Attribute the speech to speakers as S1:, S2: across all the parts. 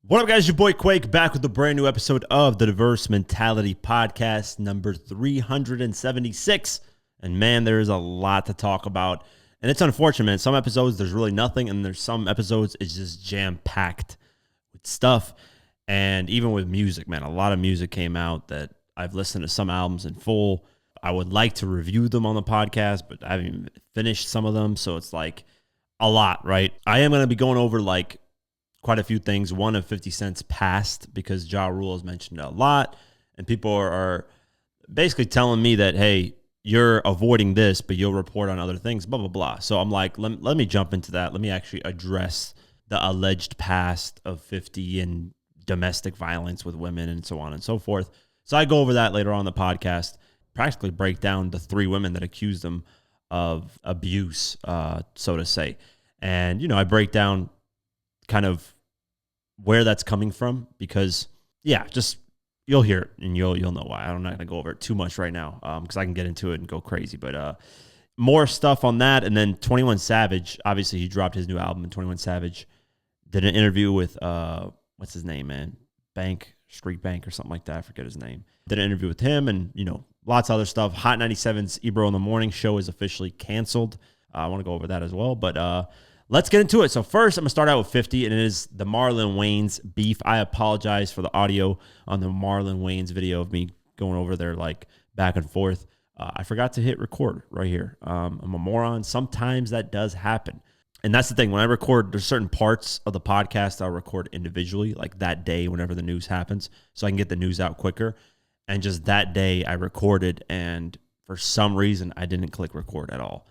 S1: What up, guys? Your boy Quake back with a brand new episode of the Diverse Mentality Podcast, number 376. And man, there is a lot to talk about. And it's unfortunate, man. Some episodes, there's really nothing. And there's some episodes, it's just jam-packed with stuff. And even with music, man, a lot of music came out that I've listened to some albums in full. I would like to review them on the podcast, but I haven't even finished some of them. So it's like a lot, right? I am going to be going over like quite a few things. One of 50 Cent's past, because Ja Rule has mentioned it a lot, and people are basically telling me that, hey, you're avoiding this, but you'll report on other things, blah, blah, blah. So I'm like, let me jump into that. Let me actually address the alleged past of 50 and domestic violence with women and so on and so forth. So I go over that later on in the podcast, practically break down the 3 women that accused him of abuse, so to say. And, you know, I break down kind of where that's coming from, because just you'll hear it and you'll know why. I'm not going to go over it too much right now, because I can get into it and go crazy, but more stuff on that. And then 21 Savage, obviously he dropped his new album, and 21 Savage did an interview with what's his name, man, Street Bank or something like that, I forget his name. Did an interview with him, and you know, lots of other stuff. Hot 97's Ebro In The Morning show is officially canceled. I want to go over that as well, but let's get into it. So first, I'm going to start out with 50, and it is the Marlon Wayans beef. I apologize for the audio on the Marlon Wayans video of me going over there like back and forth. I forgot to hit record right here. I'm a moron. Sometimes that does happen. And that's the thing. When I record, there's certain parts of the podcast I'll record individually, like that day whenever the news happens, so I can get the news out quicker. And just that day I recorded, and for some reason I didn't click record at all.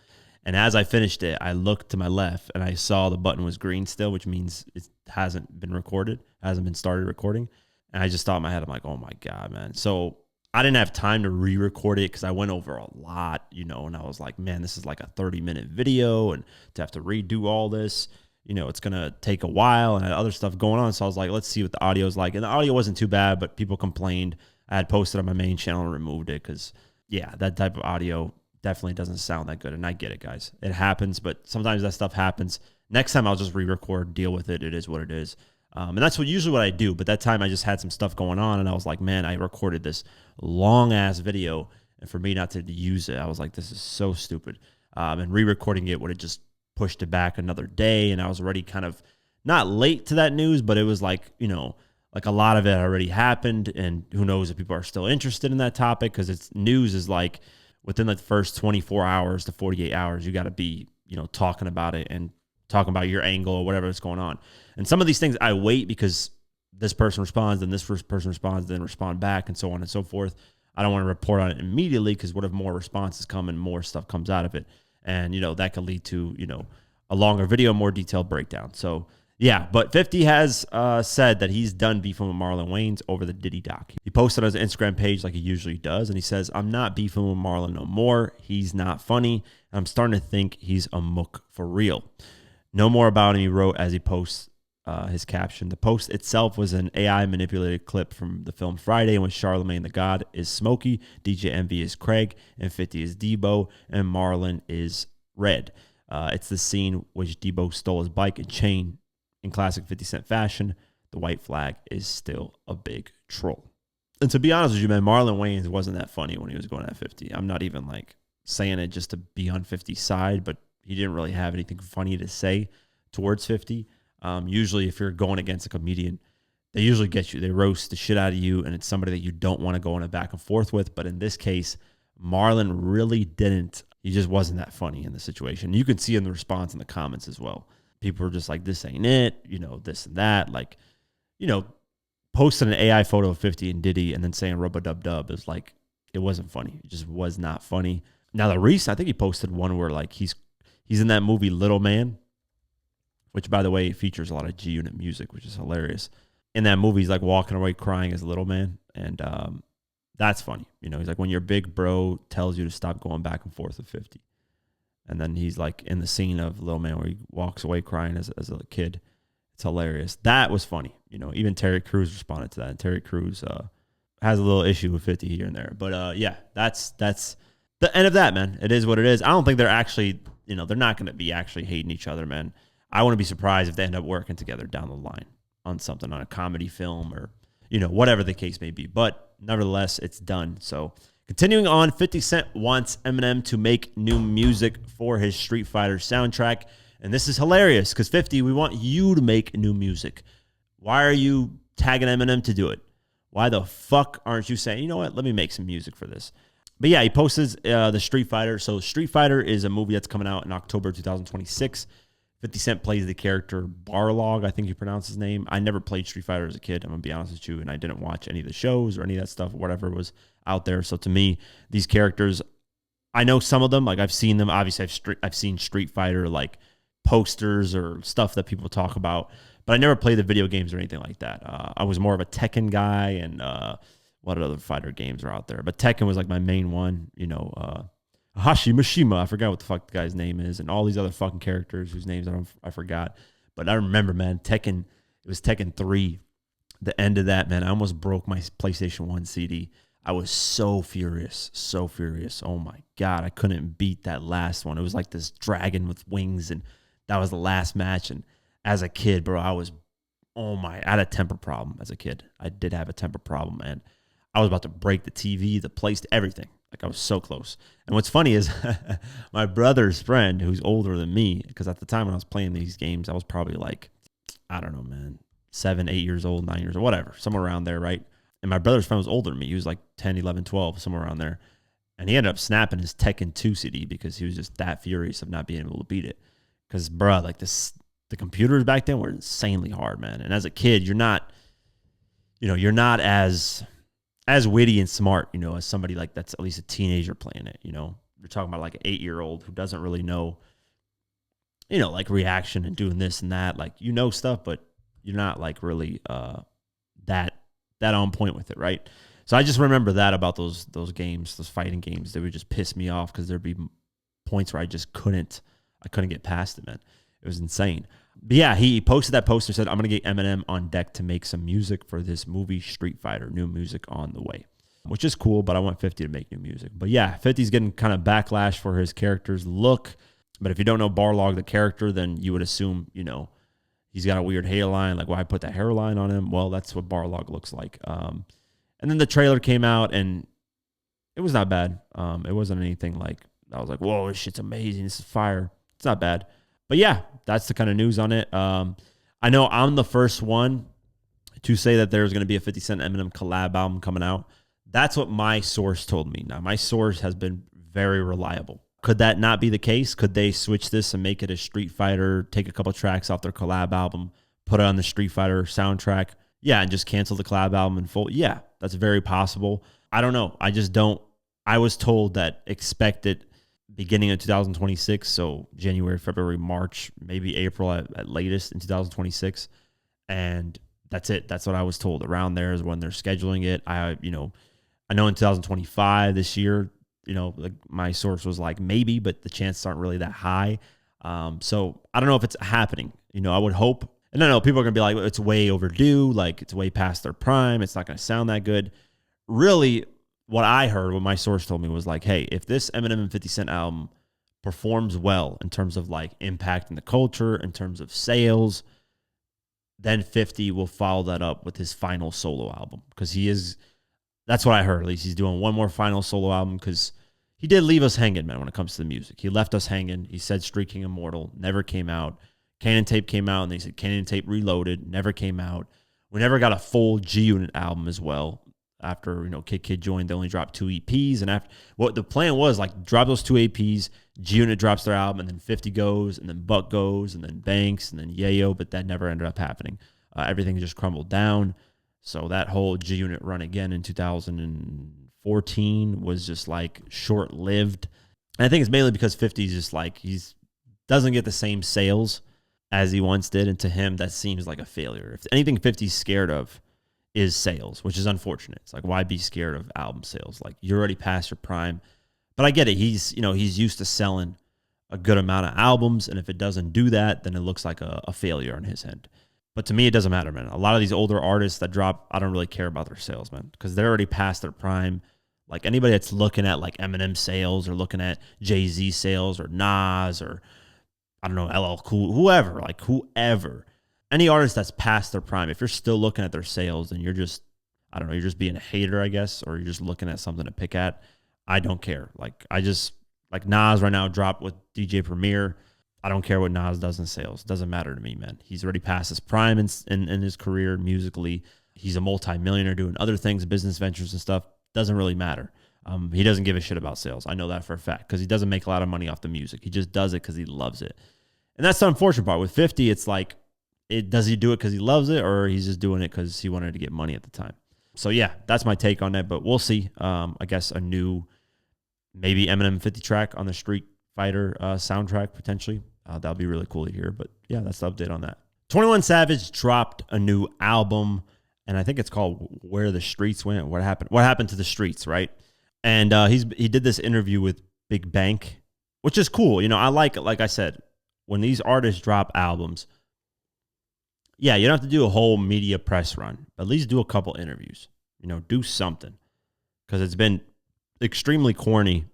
S1: And as I finished it, I looked to my left and I saw the button was green still, which means it hasn't been recorded, hasn't been started recording. And I just thought in my head, I'm like, oh my God, man. So I didn't have time to re-record it because I went over a lot, you know, and I was like, man, this is like a 30-minute video, and to have to redo all this, you know, it's going to take a while, and I had other stuff going on. So I was like, let's see what the audio is like. And the audio wasn't too bad, but people complained. I had posted on my main channel and removed it because, yeah, that type of audio definitely doesn't sound that good. And I get it, guys. It happens, but sometimes that stuff happens. Next time I'll just re-record, deal with it. It is what it is. And that's usually what I do. But that time I just had some stuff going on, and I was like, man, I recorded this long-ass video, and for me not to use it, I was like, this is so stupid. And re-recording it would have just pushed it back another day, and I was already kind of not late to that news, but it was like, you know, like a lot of it already happened, and who knows if people are still interested in that topic, because it's news is like, within the first 24 hours to 48 hours, you got to be, you know, talking about it and talking about your angle or whatever is going on. And some of these things I wait because this person responds, then this person responds, then respond back, and so on and so forth. I don't want to report on it immediately, because what if more responses come and more stuff comes out of it? And, you know, that could lead to, you know, a longer video, more detailed breakdown. So, yeah, but 50 has said that he's done beefing with Marlon Wayans over the Diddy doc. He posted on his Instagram page like he usually does, and he says, I'm not beefing with Marlon no more. He's not funny. I'm starting to think he's a mook for real. No more about him, he wrote as he posts his caption. The post itself was an AI-manipulated clip from the film Friday, in which Charlamagne the God is Smokey, DJ Envy is Craig, and 50 is Debo, and Marlon is Red. It's the scene which Debo stole his bike and chain. In classic 50 Cent fashion, the white flag is still a big troll. And to be honest with you, man, Marlon Wayans wasn't that funny when he was going at 50. I'm not even like saying it just to be on 50's side, but he didn't really have anything funny to say towards 50. Usually if you're going against a comedian, they usually get you. They roast the shit out of you, and it's somebody that you don't want to go in a back and forth with. But in this case, Marlon really didn't. He just wasn't that funny in the situation. You can see in the response in the comments as well. People were just like, this ain't it, you know, this and that. Like, you know, posting an AI photo of 50 and Diddy and then saying rub-a-dub-dub is like, it wasn't funny. It just was not funny. Now, the recent, I think he posted one where like he's in that movie Little Man, which, by the way, features a lot of G-Unit music, which is hilarious. In that movie, he's like walking away crying as Little Man. And that's funny. You know, he's like, when your big bro tells you to stop going back and forth with 50. And then he's like in the scene of Little Man where he walks away crying as a kid. It's hilarious. That was funny. You know, even Terry Crews responded to that. And Terry Crews has a little issue with 50 here and there. But yeah, that's the end of that, man. It is what it is. I don't think they're actually, you know, they're not going to be actually hating each other, man. I wouldn't be surprised if they end up working together down the line. on something, on a comedy film or, whatever the case may be. But nevertheless, it's done. So continuing on, 50 Cent wants Eminem to make new music for his Street Fighter soundtrack. And this is hilarious because 50, we want you to make new music. Why are you tagging Eminem to do it? Why the fuck aren't you saying, you know what, let me make some music for this? But yeah, he posted the Street Fighter. So Street Fighter is a movie that's coming out in October 2026. 50 Cent plays the character Barlog, I think you pronounce his name. I never played Street Fighter as a kid, I'm going to be honest with you, and I didn't watch any of the shows or any of that stuff, whatever was out there. So to me, these characters, I know some of them. Like I've seen them. Obviously, I've seen Street Fighter like posters or stuff that people talk about, but I never played the video games or anything like that. I was more of a Tekken guy and what other fighter games are out there. But Tekken was like my main one, Hashi Mishima, I forgot what the fuck the guy's name is, and all these other fucking characters whose names I forgot. But I remember, man, Tekken, it was Tekken 3. The end of that, man, I almost broke my PlayStation 1 CD. I was so furious, so furious. Oh my God, I couldn't beat that last one. It was like this dragon with wings, and that was the last match. And as a kid, bro, I had a temper problem as a kid. I did have a temper problem, man. I was about to break the TV, the place, everything. Like I was so close. And what's funny is my brother's friend, who's older than me, because at the time when I was playing these games, I was probably like, I don't know, man, 7, 8 years old, 9 years old, whatever, somewhere around there, right? And my brother's friend was older than me. He was like 10, 11, 12, somewhere around there. And he ended up snapping his Tekken 2 CD because he was just that furious of not being able to beat it. Because, bruh, like the computers back then were insanely hard, man. And as a kid, you're not as witty and smart, as somebody like that's at least a teenager playing it, You're talking about like an 8-year-old who doesn't really know, like reaction and doing this and that. Like, stuff, but you're not like really that on point with it, right? So I just remember that about those games, those fighting games. They would just piss me off because there'd be points where I couldn't get past it, man. It was insane. But yeah, he posted that poster, said, I'm going to get Eminem on deck to make some music for this movie, Street Fighter. New music on the way, which is cool, but I want 50 to make new music. But yeah, 50's getting kind of backlash for his character's look. But if you don't know Barlog, the character, then you would assume, he's got a weird hairline. Like, why put that hairline on him? Well, that's what Barlog looks like. And then the trailer came out, and it was not bad. It wasn't anything like, I was like, whoa, this shit's amazing. This is fire. It's not bad. But yeah, that's the kind of news on it. I know I'm the first one to say that there's going to be a 50 Cent Eminem collab album coming out. That's what my source told me. Now, my source has been very reliable. Could that not be the case? Could they switch this and make it a Street Fighter, take a couple tracks off their collab album, put it on the Street Fighter soundtrack? Yeah, and just cancel the collab album in full? Yeah, that's very possible. I don't know. I just don't. I was told that expect it beginning of 2026, so January, February, March, maybe April at latest in 2026. And that's it. That's what I was told. Around there is when they're scheduling it. I know in 2025 this year, like my source was like maybe, but the chances aren't really that high. So I don't know if it's happening. I would hope. And I know people are going to be like, it's way overdue. Like it's way past their prime. It's not going to sound that good. Really, what I heard, what my source told me was like, hey, if this Eminem and 50 Cent album performs well in terms of like impacting the culture, in terms of sales, then 50 will follow that up with his final solo album. Because that's what I heard, at least. He's doing one more final solo album because he did leave us hanging, man, when it comes to the music. He left us hanging. He said Street King Immortal never came out. Cannon Tape came out, and they said Cannon Tape Reloaded never came out. We never got a full G-Unit album as well. After, Kid joined, they only dropped 2 EPs. And after, what the plan was, like, drop those 2 EPs, G-Unit drops their album, and then 50 goes, and then Buck goes, and then Banks, and then Yayo, but that never ended up happening. Everything just crumbled down. So that whole G-Unit run again in 2014 was just, like, short-lived. And I think it's mainly because 50 is just, like, doesn't get the same sales as he once did, and to him, that seems like a failure. If anything 50's scared of is sales, which is unfortunate. It's like, why be scared of album sales? Like, you're already past your prime. But I get it. He's used to selling a good amount of albums, and if it doesn't do that, then it looks like a failure on his end. But to me, it doesn't matter, man. A lot of these older artists that drop, I don't really care about their sales, man, because they're already past their prime. Like, anybody that's looking at, like, Eminem sales or looking at Jay-Z sales or Nas or, I don't know, LL Cool, whoever. any artist that's past their prime, if you're still looking at their sales, then you're just, I don't know, you're just being a hater, I guess, or you're just looking at something to pick at. I don't care. Like Nas right now dropped with DJ Premier. I don't care what Nas does in sales. It doesn't matter to me, man. He's already past his prime in his career musically. He's a multi-millionaire doing other things, business ventures and stuff. Doesn't really matter. He doesn't give a shit about sales. I know that for a fact because he doesn't make a lot of money off the music. He just does it because he loves it. And that's the unfortunate part. With 50, it's like, does he do it because he loves it or he's just doing it because he wanted to get money at the time? So, yeah, that's my take on that. But we'll see. I guess a new, maybe Eminem 50 track on the Street Fighter soundtrack potentially. That'll be really cool to hear. But, yeah, that's the update on that. 21 Savage dropped a new album, and I think it's called Where the Streets Went. What happened to the streets, right? And he did this interview with Big Bank, which is cool. You know, I like I said, when these artists drop albums, yeah, you don't have to do a whole media press run. At least do a couple interviews. You know, do something. Because it's been extremely corny.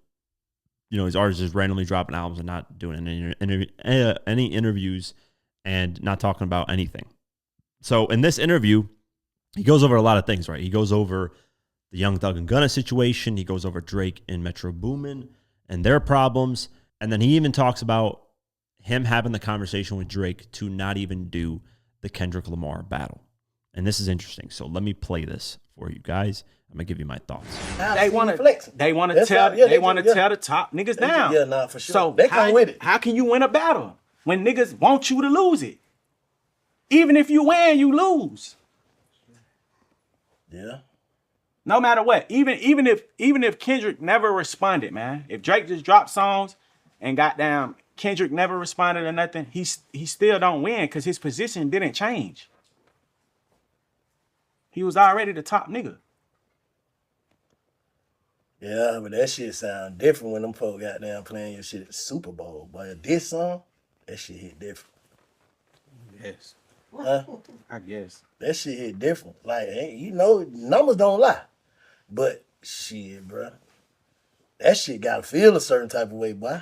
S1: You know, these artists just randomly dropping albums and not doing any interviews and not talking about anything. So in this interview, he goes over a lot of things, right? He goes over the Young Thug and Gunna situation. He goes over Drake and Metro Boomin and their problems. And then he even talks about him having the conversation with Drake to not even do the Kendrick Lamar battle. And this is interesting. So let me play this for you guys. I'm gonna give you my thoughts.
S2: They want to tell the top niggas down.
S3: Yeah, nah, for sure.
S2: So
S3: they come with it.
S2: How can you win a battle when niggas want you to lose it? Even if you win, you lose.
S3: Yeah.
S2: No matter what. Even if Kendrick never responded, man. If Drake just dropped songs and goddamn Kendrick never responded or nothing, he still don't win because his position didn't change. He was already the top nigga.
S3: Yeah, but that shit sound different when them folk got down playing your shit at the Super Bowl. But this song, that shit hit different.
S2: Yes.
S3: Huh?
S2: I guess.
S3: That shit hit different. Like, hey, you know, numbers don't lie. But shit, bro. That shit gotta feel a certain type of way, boy.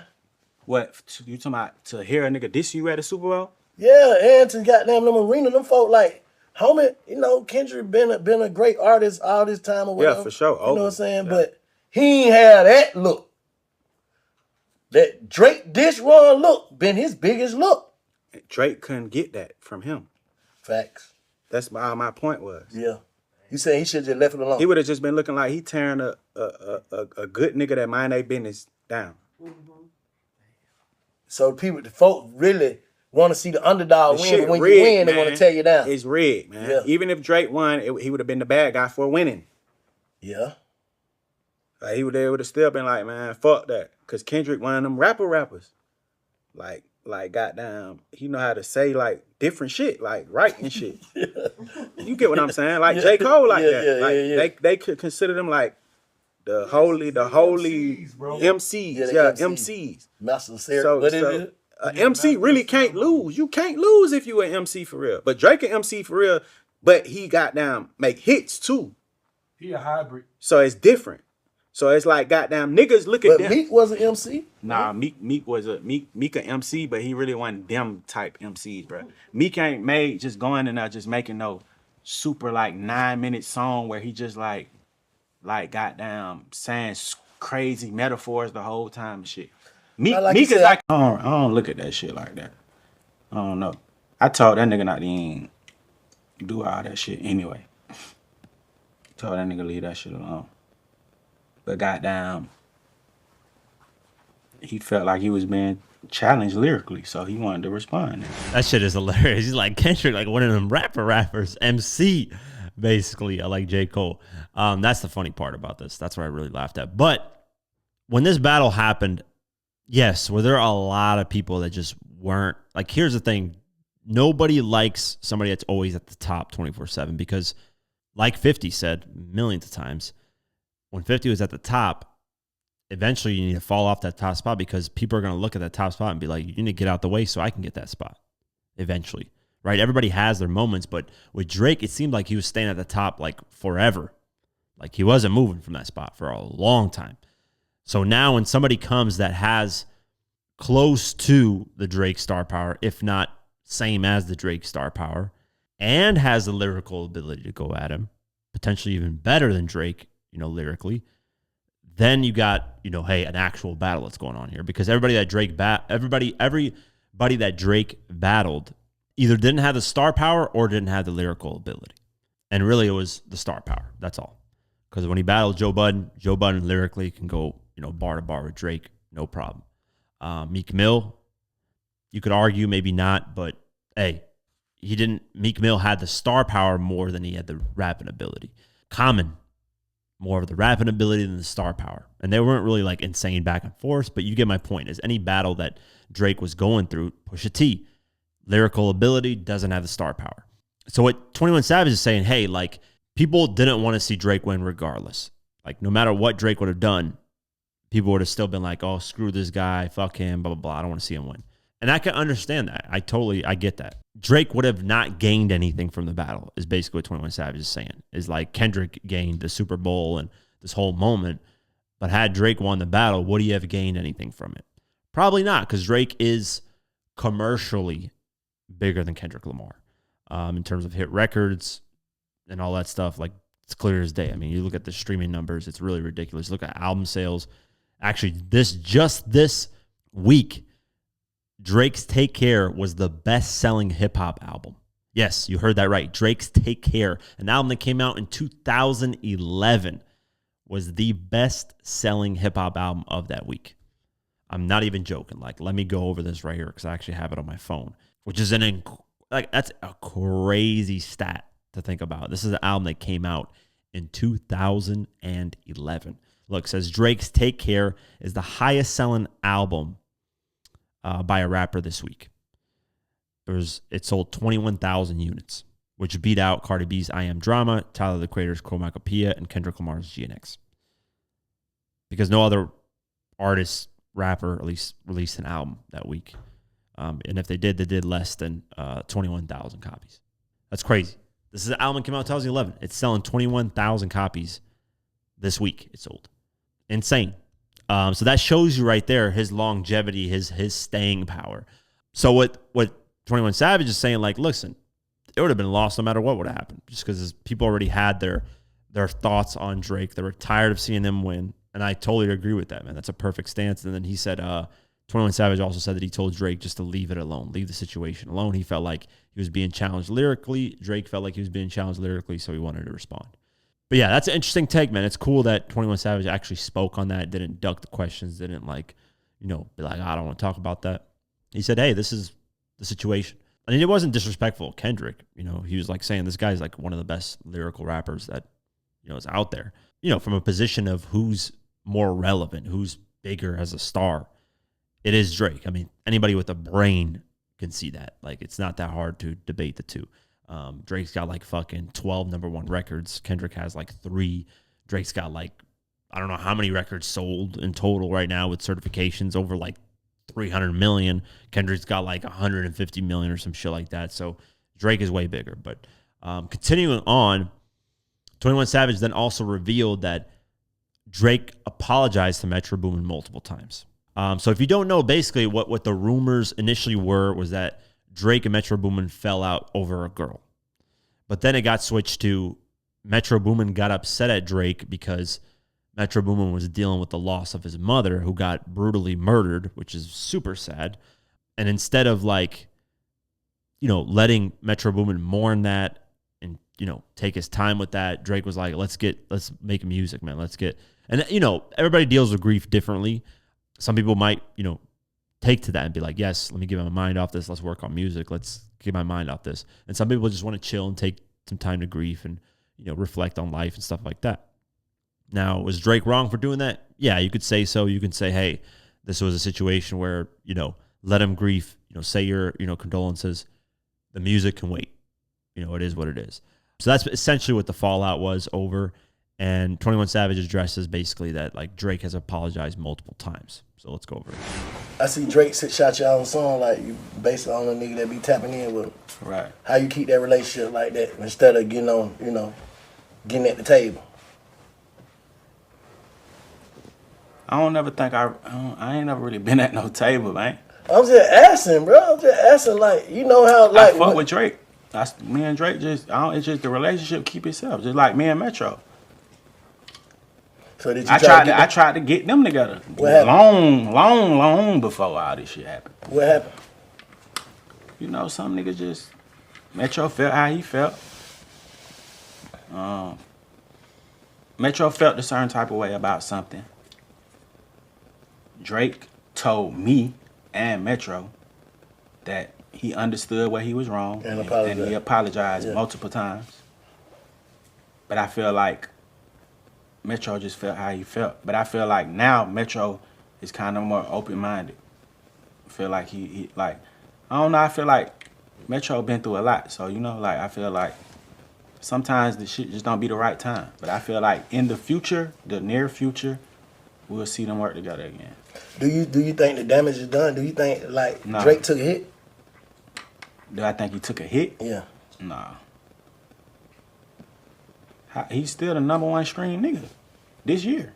S2: What? You talking about to hear a nigga diss you at a Super Bowl?
S3: Yeah, and to goddamn them arena, them folk like, homie, you know, Kendrick been a great artist all this time or whatever.
S2: Yeah, for sure.
S3: You know what I'm saying? Yeah. But he ain't had that look. That Drake diss run look been his biggest look.
S2: Drake couldn't get that from him.
S3: Facts.
S2: That's all my point was.
S3: Yeah. You saying he should have just left it alone?
S2: He would have just been looking like he tearing a good nigga that mind their business down.
S3: Mm-hmm. So the folk really want to see the underdog win, but when you win, man, they want to tear you down.
S2: It's rigged, man. Yeah. Even if Drake won, he would have been the bad guy for winning.
S3: Yeah.
S2: Like he would have still been like, man, fuck that. Cause Kendrick one of them rappers. Like goddamn, he know how to say like different shit, like writing shit. Yeah. You get what I'm saying? Like J. Cole that. They could consider them like the holy MCs, MCs.
S3: Master Sarah.
S2: MC really can't lose. You can't lose if you an MC for real. But Drake an MC for real, but he goddamn make hits too.
S4: He a hybrid.
S2: So it's different. So it's like goddamn niggas look at them.
S3: Meek was an MC?
S2: Nah, Meek was a MC, but he really wasn't them type MCs, bro. Meek ain't made just going and just making no super like 9-minute song where he just like goddamn saying crazy metaphors the whole time and shit. Meek is like I don't look at that shit like that. I don't know. I told that nigga not to even do all that shit anyway. Told that nigga leave that shit alone. But goddamn, he felt like he was being challenged lyrically, so he wanted to respond.
S1: That shit is hilarious. He's like Kendrick, like one of them rappers, MC, basically, like J. Cole. That's the funny part about this. That's what I really laughed at. But when this battle happened, yes, were there a lot of people that just weren't, like, here's the thing. Nobody likes somebody that's always at the top 24/7 because, like 50 said millions of times, when 50 was at the top, eventually you need to fall off that top spot because people are going to look at that top spot and be like, you need to get out the way so I can get that spot eventually, right? Everybody has their moments, but with Drake, it seemed like he was staying at the top like forever. Like he wasn't moving from that spot for a long time. So now when somebody comes that has close to the Drake star power, if not same as the Drake star power, and has the lyrical ability to go at him, potentially even better than Drake, lyrically, then you got, hey, an actual battle that's going on here, because everybody that Drake battled either didn't have the star power or didn't have the lyrical ability. And really it was the star power. That's all. Because when he battled Joe Budden lyrically can go, bar to bar with Drake, no problem. Meek Mill, you could argue maybe not, but hey, Meek Mill had the star power more than he had the rapping ability. Common, more of the rapping ability than the star power. And they weren't really like insane back and forth, but you get my point. Is any battle that Drake was going through, Pusha T, lyrical ability, doesn't have the star power. So what 21 Savage is saying, hey, like, people didn't want to see Drake win regardless. Like, no matter what Drake would have done, people would have still been like, oh, screw this guy, fuck him, blah, blah, blah. I don't want to see him win. And I can understand that. I get that. Drake would have not gained anything from the battle, is basically what 21 Savage is saying. Is like Kendrick gained the Super Bowl and this whole moment, but had Drake won the battle, would he have gained anything from it? Probably not, because Drake is commercially bigger than Kendrick Lamar in terms of hit records and all that stuff. Like, it's clear as day. I mean, you look at the streaming numbers, it's really ridiculous. Look at album sales. Actually, this week, Drake's Take Care was the best-selling hip-hop album. Yes, you heard that right. Drake's Take Care, an album that came out in 2011, was the best-selling hip-hop album of that week. I'm not even joking. Like, let me go over this right here because I actually have it on my phone, which is that's a crazy stat to think about. This is an album that came out in 2011. Look, it says Drake's Take Care is the highest-selling album by a rapper this week. It sold 21,000 units, which beat out Cardi B's I Am Drama, Tyler the Creator's Chromacopia, and Kendrick Lamar's GNX. Because no other artist, rapper, at least released an album that week. And if they did less than 21,000 copies. That's crazy. This is an album that came out in 2011. It's selling 21,000 copies this week. It sold. Insane. So that shows you right there his longevity, his staying power. So what 21 Savage is saying, like, listen, it would have been lost no matter what would have happened, just because people already had their thoughts on Drake. They were tired of seeing him win, and I totally agree with that, man. That's a perfect stance. And then he said, 21 Savage also said that he told Drake just to leave it alone, leave the situation alone. He felt like he was being challenged lyrically. Drake felt like he was being challenged lyrically, so he wanted to respond. But yeah, that's an interesting take, man. It's cool that 21 Savage actually spoke on that, didn't duck the questions, didn't be like, I don't want to talk about that. He said, hey, this is the situation. And it wasn't disrespectful of Kendrick. He was like saying this guy's like one of the best lyrical rappers that, is out there. From a position of who's more relevant, who's bigger as a star, it is Drake. I mean, anybody with a brain can see that. Like, it's not that hard to debate the two. Drake's got like fucking 12 number one records. Kendrick has like 3. Drake's got like, I don't know how many records sold in total right now with certifications, over like 300 million. Kendrick's got like 150 million or some shit like that. So Drake is way bigger. But continuing on, 21 Savage then also revealed that Drake apologized to Metro Boomin multiple times. So if you don't know, basically what the rumors initially was that Drake and Metro Boomin fell out over a girl. But then it got switched to Metro Boomin got upset at Drake because Metro Boomin was dealing with the loss of his mother, who got brutally murdered, which is super sad. And instead of letting Metro Boomin mourn that and, take his time with that, Drake was like, let's make music, man. And everybody deals with grief differently. Some people might, take to that and be like, yes, let me get my mind off this. Let's work on music. Let's get my mind off this. And some people just want to chill and take some time to grieve and, reflect on life and stuff like that. Now, was Drake wrong for doing that? Yeah, you could say so. You can say, hey, this was a situation where, let him grieve, say your, condolences. The music can wait. It is what it is. So that's essentially what the fallout was over. And 21 Savage addresses basically that, like, Drake has apologized multiple times. So let's go over it.
S3: I see Drake shot you out on a song, like, you basically on a nigga that be tapping in with him.
S2: Right.
S3: How you keep that relationship like that instead of getting on, getting at the table?
S2: I don't never think I ain't never really been at no table, man.
S3: I'm just asking, bro. I'm just asking, like, you know how, like,
S2: I fuck with Drake. Me and Drake it's just the relationship keep itself, just like me and Metro.
S3: So did you
S2: I tried to get them together.
S3: What happened?
S2: Long before all this shit happened.
S3: What happened?
S2: You know, some niggas just Metro felt how he felt. Metro felt a certain type of way about something. Drake told me and Metro that he understood where he was wrong and he apologized multiple times. But I feel like Metro just felt how he felt. But I feel like now Metro is kind of more open-minded. I feel like he like, I don't know, I feel like Metro been through a lot. So, you know, like, I feel like sometimes the shit just don't be the right time. But I feel like in the future, the near future, we'll see them work together again.
S3: Do you think the damage is done? Do you think, like, Drake took a hit?
S2: Do I think he took a hit?
S3: Yeah.
S2: Nah. He's still the #1 stream nigga this year.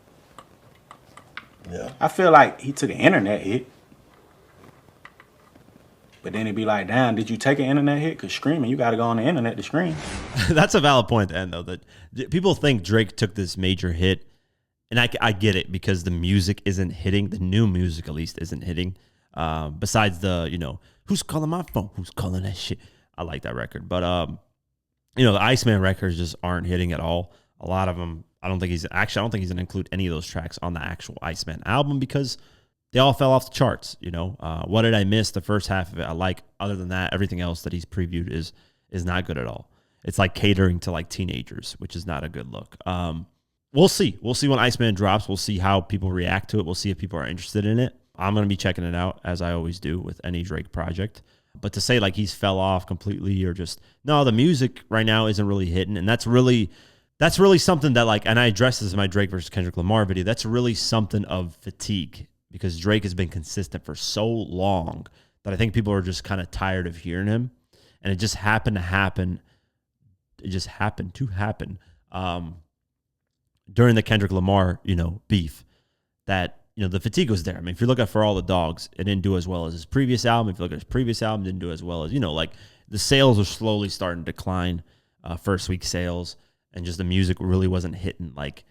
S3: Yeah.
S2: I feel like he took an internet hit. But then it'd be like, damn, did you take an internet hit? Because streaming, you got to go on the internet to stream.
S1: That's a valid point at the end, though. That people think Drake took this major hit. And I get it, because the music isn't hitting. The new music, at least, isn't hitting. Besides the, you know, who's calling my phone? Who's calling that shit? I like that record. But, you know, the Iceman records just aren't hitting at all. A lot of them, I don't think he's going to include any of those tracks on the actual Iceman album, because they all fell off the charts, you know. What Did I Miss? The first half of it, I like. Other than that, everything else that he's previewed is not good at all. It's like catering to, like, teenagers, which is not a good look. We'll see. We'll see when Iceman drops. We'll see how people react to it. We'll see if people are interested in it. I'm going to be checking it out, as I always do with any Drake project. But to say, like, he's fell off completely, or just, no, the music right now isn't really hitting. And that's really something that, like, and I addressed this in my Drake versus Kendrick Lamar video, that's really something of fatigue, because Drake has been consistent for so long that I think people are just kind of tired of hearing him. And it just happened to happen. It just happened to happen. During the Kendrick Lamar, you know, beef, that, you know, the fatigue was there. I mean, if you look at For All the Dogs, it didn't do as well as his previous album. If you look at his previous album, it didn't do as well as, you know, like, the sales are slowly starting to decline, first week sales, and just the music really wasn't hitting. Like,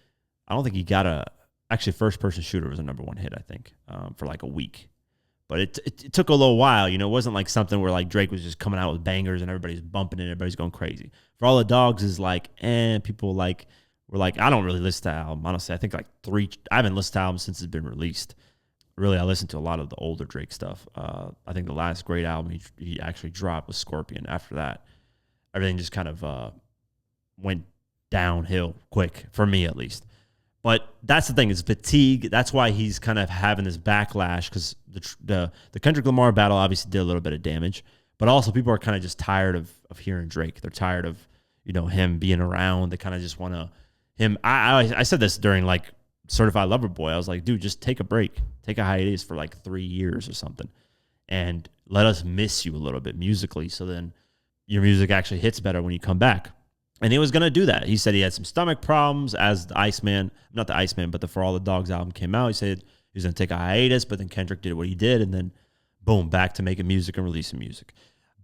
S1: I don't think he got actually, First Person Shooter was a #1 hit, I think, for like a week. But it took a little while, you know. It wasn't like something where, like, Drake was just coming out with bangers and everybody's bumping it, everybody's going crazy. For All the Dogs is like, people like, we're like, I don't really listen to the album, honestly. I think like I haven't listened to the album since it's been released. Really, I listened to a lot of the older Drake stuff. I think the last great album he actually dropped was Scorpion. After that, everything just kind of went downhill quick, for me at least. But that's the thing, is fatigue. That's why he's kind of having this backlash, because the Kendrick Lamar battle obviously did a little bit of damage. But also, people are kind of just tired of hearing Drake. They're tired of, you know, him being around. They kind of just want to... I said this during, like, Certified Lover Boy. I was like, dude, just take a break. Take a hiatus for like 3 years or something. And let us miss you a little bit musically, so then your music actually hits better when you come back. And he was going to do that. He said he had some stomach problems as the Iceman, not the Iceman, but the For All the Dogs album came out. He said he was going to take a hiatus, but then Kendrick did what he did, and then boom, back to making music and releasing music.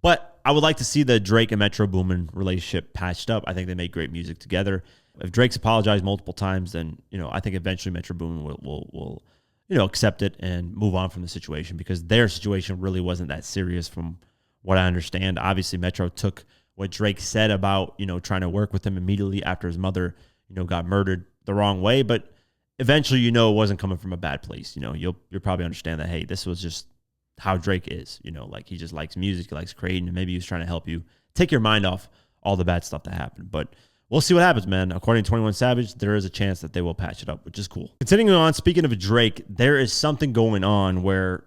S1: But I would like to see the Drake and Metro Boomin relationship patched up. I think they make great music together. If Drake's apologized multiple times, then, you know, I think eventually Metro Boomin will you know, accept it and move on from the situation, because their situation really wasn't that serious from what I understand. Obviously, Metro took what Drake said about, you know, trying to work with him immediately after his mother, you know, got murdered the wrong way. But eventually, you know, it wasn't coming from a bad place. You know, you'll probably understand that, hey, this was just how Drake is. You know, like, he just likes music, he likes creating, and maybe he was trying to help you take your mind off all the bad stuff that happened. But we'll see what happens, man. According to 21 Savage, there is a chance that they will patch it up, which is cool. Continuing on, speaking of Drake, there is something going on where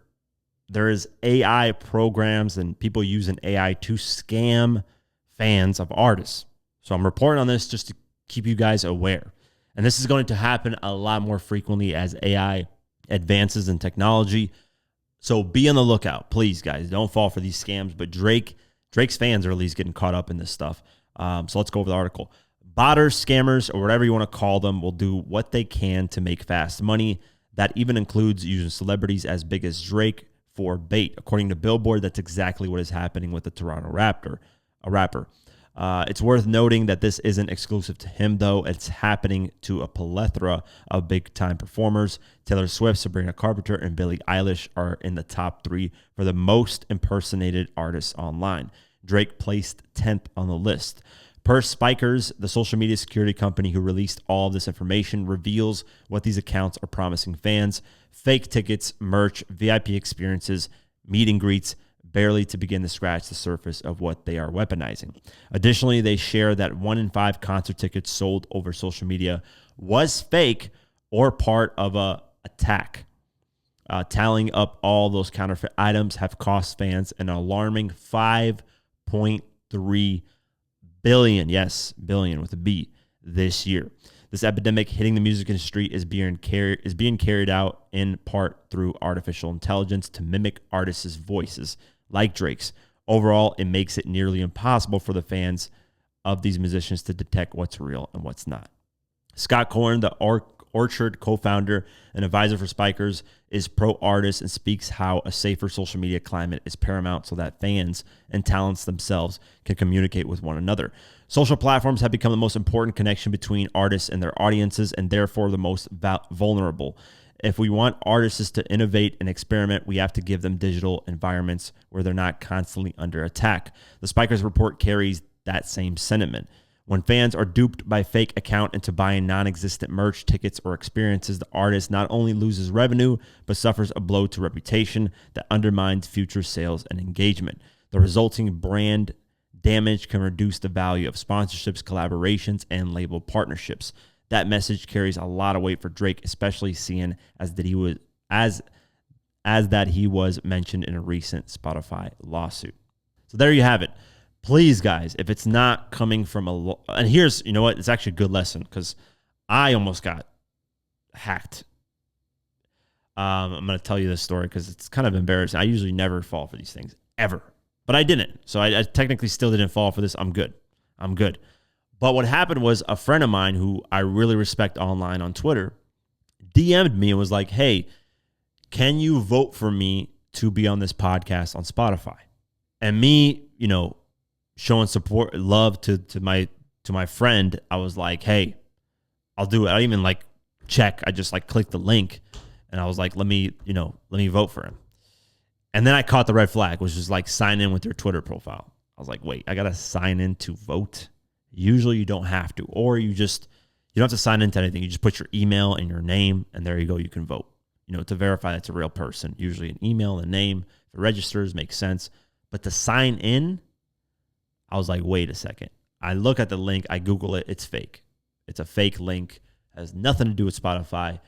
S1: there is AI programs and people using AI to scam fans of artists. So I'm reporting on this just to keep you guys aware. And this is going to happen a lot more frequently as AI advances in technology. So be on the lookout, please, guys. Don't fall for these scams. But Drake's fans are at least getting caught up in this stuff. So let's go over the article. Botters, scammers, or whatever you want to call them, will do what they can to make fast money. That even includes using celebrities as big as Drake for bait. According to Billboard, that's exactly what is happening with the Toronto rapper. It's worth noting that this isn't exclusive to him, though. It's happening to a plethora of big-time performers. Taylor Swift, Sabrina Carpenter, and Billie Eilish are in the top 3 for the most impersonated artists online. Drake placed 10th on the list. Per Spikers, the social media security company who released all of this information, reveals what these accounts are promising fans: fake tickets, merch, VIP experiences, meet and greets, barely to begin to scratch the surface of what they are weaponizing. Additionally, they share that 1 in 5 concert tickets sold over social media was fake or part of a attack. Tallying up all those counterfeit items have cost fans an alarming $5.3 billion, yes, billion with a B, this year. This epidemic hitting the music industry is being carried out in part through artificial intelligence to mimic artists' voices, like Drake's. Overall, it makes it nearly impossible for the fans of these musicians to detect what's real and what's not. Scott Korn, the Orchard co-founder and advisor for Spikers, is pro-artist and speaks how a safer social media climate is paramount so that fans and talents themselves can communicate with one another. Social platforms have become the most important connection between artists and their audiences, and therefore the most vulnerable. If we want artists to innovate and experiment, we have to give them digital environments where they're not constantly under attack. The Spikers report carries that same sentiment. When fans are duped by fake account into buying non-existent merch, tickets, or experiences, the artist not only loses revenue, but suffers a blow to reputation that undermines future sales and engagement. The resulting brand damage can reduce the value of sponsorships, collaborations, and label partnerships. That message carries a lot of weight for Drake, especially seeing as that he was mentioned in a recent Spotify lawsuit. So there you have it. Please, guys, if it's not coming from and here's, you know what, it's actually a good lesson because I almost got hacked. I'm going to tell you this story because it's kind of embarrassing. I usually never fall for these things, ever. But I didn't. So I technically still didn't fall for this. I'm good. But what happened was a friend of mine who I really respect online on Twitter DM'd me and was like, hey, can you vote for me to be on this podcast on Spotify? And me, showing support, love to my friend, I was like, hey, I'll do it. I didn't even check. I just clicked the link and I was like, let me vote for him. And then I caught the red flag, which was sign in with your Twitter profile. I was like, wait, I got to sign in to vote? Usually you don't have to, or you don't have to sign into anything. You just put your email and your name and there you go. You can vote, to verify that's a real person. Usually an email and a name. If it registers, makes sense. But to sign in, I was like, wait a second. I look at the link. I Google it. It's fake. It's a fake link. It has nothing to do with Spotify.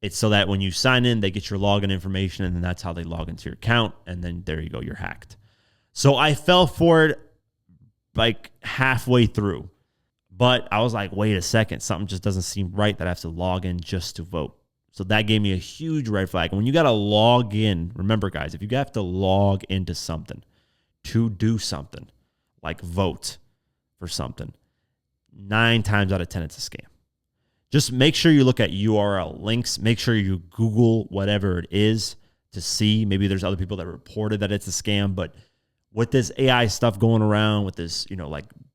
S1: It's so that when you sign in, they get your login information, and then that's how they log into your account. And then there you go. You're hacked. So I fell for it halfway through. But I was like, wait a second. Something just doesn't seem right that I have to log in just to vote. So that gave me a huge red flag. And when you got to log in, remember, guys, if you have to log into something to do something, like vote for something, 9 times out of 10, it's a scam. Just make sure you look at URL links. Make sure you Google whatever it is to see. Maybe there's other people that reported that it's a scam. But with this AI stuff going around, with this,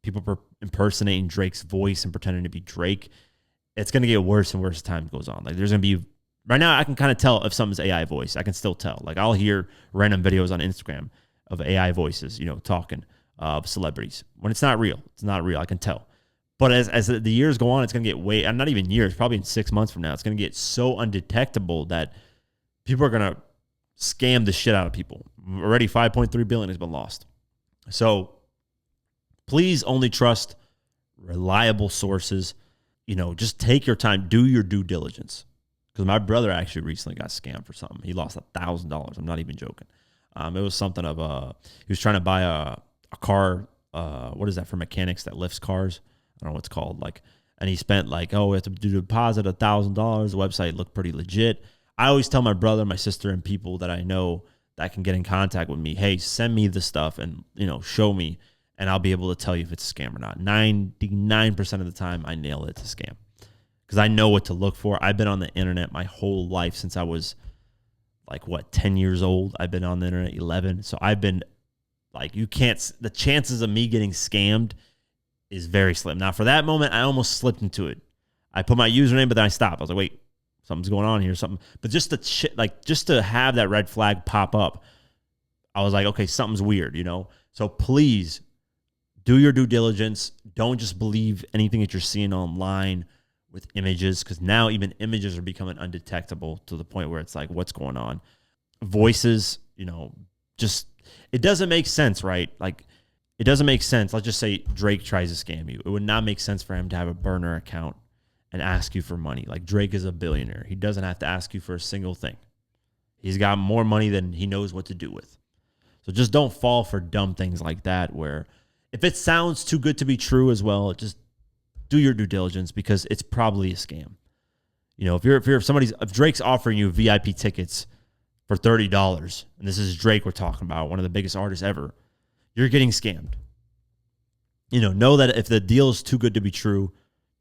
S1: people impersonating Drake's voice and pretending to be Drake, it's going to get worse and worse as time goes on. There's going to be, right now, I can kind of tell if something's AI voice. I can still tell. I'll hear random videos on Instagram of AI voices, talking of celebrities. When it's not real, I can tell. But as the years go on, it's going to get not even years, probably in 6 months from now, it's going to get so undetectable that people are going to scam the shit out of people. Already $5.3 billion has been lost. So please only trust reliable sources. Just take your time, do your due diligence. Because my brother actually recently got scammed for something. He lost $1,000. I'm not even joking. It was something of he was trying to buy a car. What is that for mechanics that lifts cars? I don't know what it's called. And he spent we have to do a deposit $1,000. The website looked pretty legit. I always tell my brother, my sister, and people that I know that can get in contact with me, hey, send me the stuff and show me, and I'll be able to tell you if it's a scam or not. 99% of the time, I nail it. It's a scam because I know what to look for. I've been on the internet my whole life since I was like, 10 years old. I've been on the internet 11. So I've been like, the chances of me getting scammed is very slim. Now, for that moment, I almost slipped into it. I put my username, but then I stopped. I was like, wait, something's going on here, something. But just to have that red flag pop up, I was like, okay, something's weird, So please do your due diligence. Don't just believe anything that you're seeing online with images, because now even images are becoming undetectable to the point where it's like, what's going on? Voices, just, it doesn't make sense, right? Like, it doesn't make sense. Let's just say Drake tries to scam you. It would not make sense for him to have a burner account and ask you for money. Like, Drake is a billionaire. He doesn't have to ask you for a single thing. He's got more money than he knows what to do with. So just don't fall for dumb things like that, where if it sounds too good to be true as well, just do your due diligence, because it's probably a scam. If Drake's offering you VIP tickets for $30, and this is Drake we're talking about, one of the biggest artists ever, you're getting scammed. Know that if the deal is too good to be true,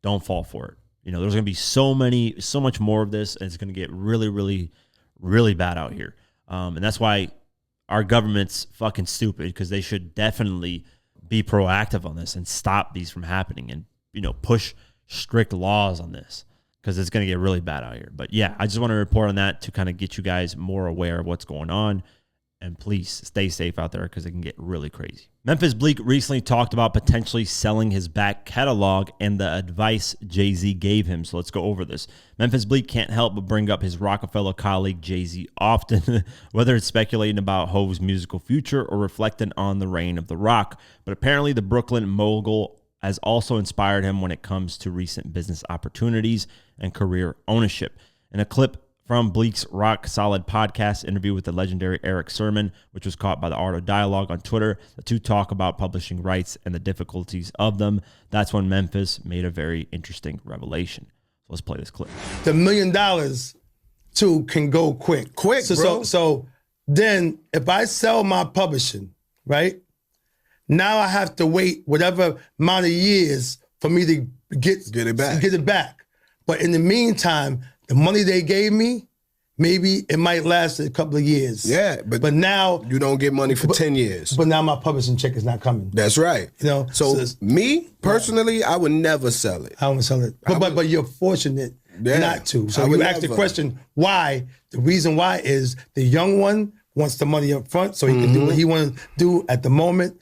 S1: don't fall for it. There's going to be so much more of this, and it's going to get really, really, really bad out here. And that's why our government's fucking stupid, because they should definitely be proactive on this and stop these from happening, and push strict laws on this, because it's going to get really bad out here. But yeah, I just want to report on that to kind of get you guys more aware of what's going on. And please stay safe out there, because it can get really crazy. Memphis Bleek recently talked about potentially selling his back catalog and the advice Jay-Z gave him. So let's go over this. Memphis Bleek can't help but bring up his Rockefeller colleague Jay-Z often, whether it's speculating about Hov's musical future or reflecting on the reign of The Rock. But apparently the Brooklyn mogul has also inspired him when it comes to recent business opportunities and career ownership. In a clip from Bleek's Rock Solid podcast interview with the legendary Eric Sermon, which was caught by the Art of Dialogue on Twitter, the two talk about publishing rights and the difficulties of them. That's when Memphis made a very interesting revelation. So let's play this clip.
S4: The $1 million too can go quick.
S5: Quick, bro.
S4: So then if I sell my publishing, right? Now I have to wait whatever amount of years for me to get it back. But in the meantime, the money they gave me, maybe it might last a couple of years.
S5: Yeah, but now
S4: you
S5: don't get money for 10 years.
S4: But now my publishing check is not coming.
S5: That's right. So me personally, I would never sell it.
S4: I wouldn't sell it. But you're fortunate not to. So you ask the question why. The reason why is the young one wants the money up front so he can do what he wants to do at the moment.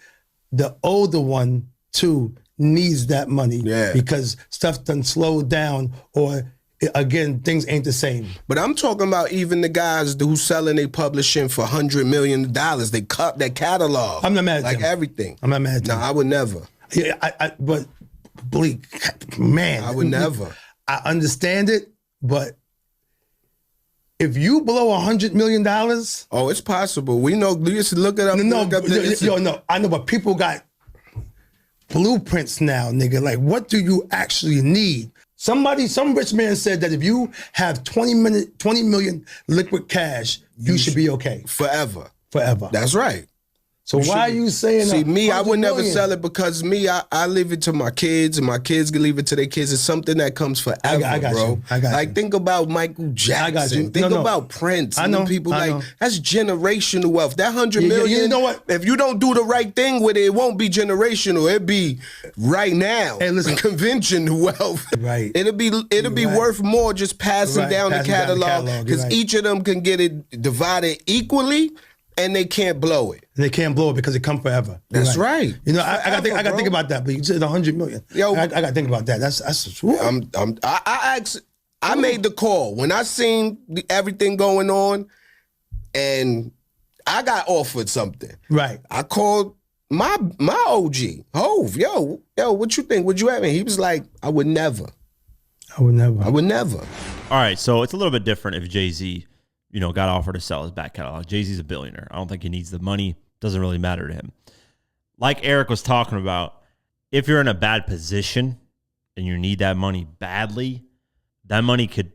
S4: The older one too needs that money because stuff done slowed down, or again, things ain't the same.
S5: But I'm talking about even the guys who selling their publishing for $100 million. They cut their catalog.
S4: I'm not mad at them.
S5: Everything.
S4: I'm not mad at them.
S5: No, I would never.
S4: Yeah, but Bleek, man.
S5: I would never.
S4: I understand it, but if you blow $100 million.
S5: Oh, it's possible. We know, just look it up.
S4: No, I know, but people got blueprints now, nigga. Like, what do you actually need? Some rich man said that if you have 20 million liquid cash, you should be okay.
S5: Forever.
S4: That's
S5: right.
S4: So why are you saying
S5: See, me, I would never
S4: million?
S5: sell it because me, I leave it to my kids, and my kids can leave it to their kids. It's something that comes forever,
S4: I got
S5: bro.
S4: You. I got
S5: like,
S4: you.
S5: think about Michael Jackson.
S4: I got you.
S5: Think about Prince.
S4: I know.
S5: People
S4: I
S5: like,
S4: know.
S5: that's generational wealth. That $100 million,
S4: you know what?
S5: If you don't do the right thing with it, it won't be generational. It'll be right now.
S4: Hey, listen.
S5: Convention wealth.
S4: Right.
S5: It'll be worth more just passing down the catalog, because each of them can get it divided equally, and they can't blow it.
S4: They can't blow it because it come forever.
S5: That's right.
S4: You know, I got to think about that. But you said $100 million.
S5: Yo,
S4: I got to think about that. That's.
S5: I made the call when I seen everything going on, and I got offered something.
S4: Right.
S5: I called my OG Hov. Yo, what you think? Would you have it? He was like, I would never.
S4: I would never.
S1: All right, so it's a little bit different if Jay-Z, got offered to sell his back catalog. Jay-Z's a billionaire. I don't think he needs the money. Doesn't really matter to him. Like Eric was talking about, if you're in a bad position and you need that money badly, that money could,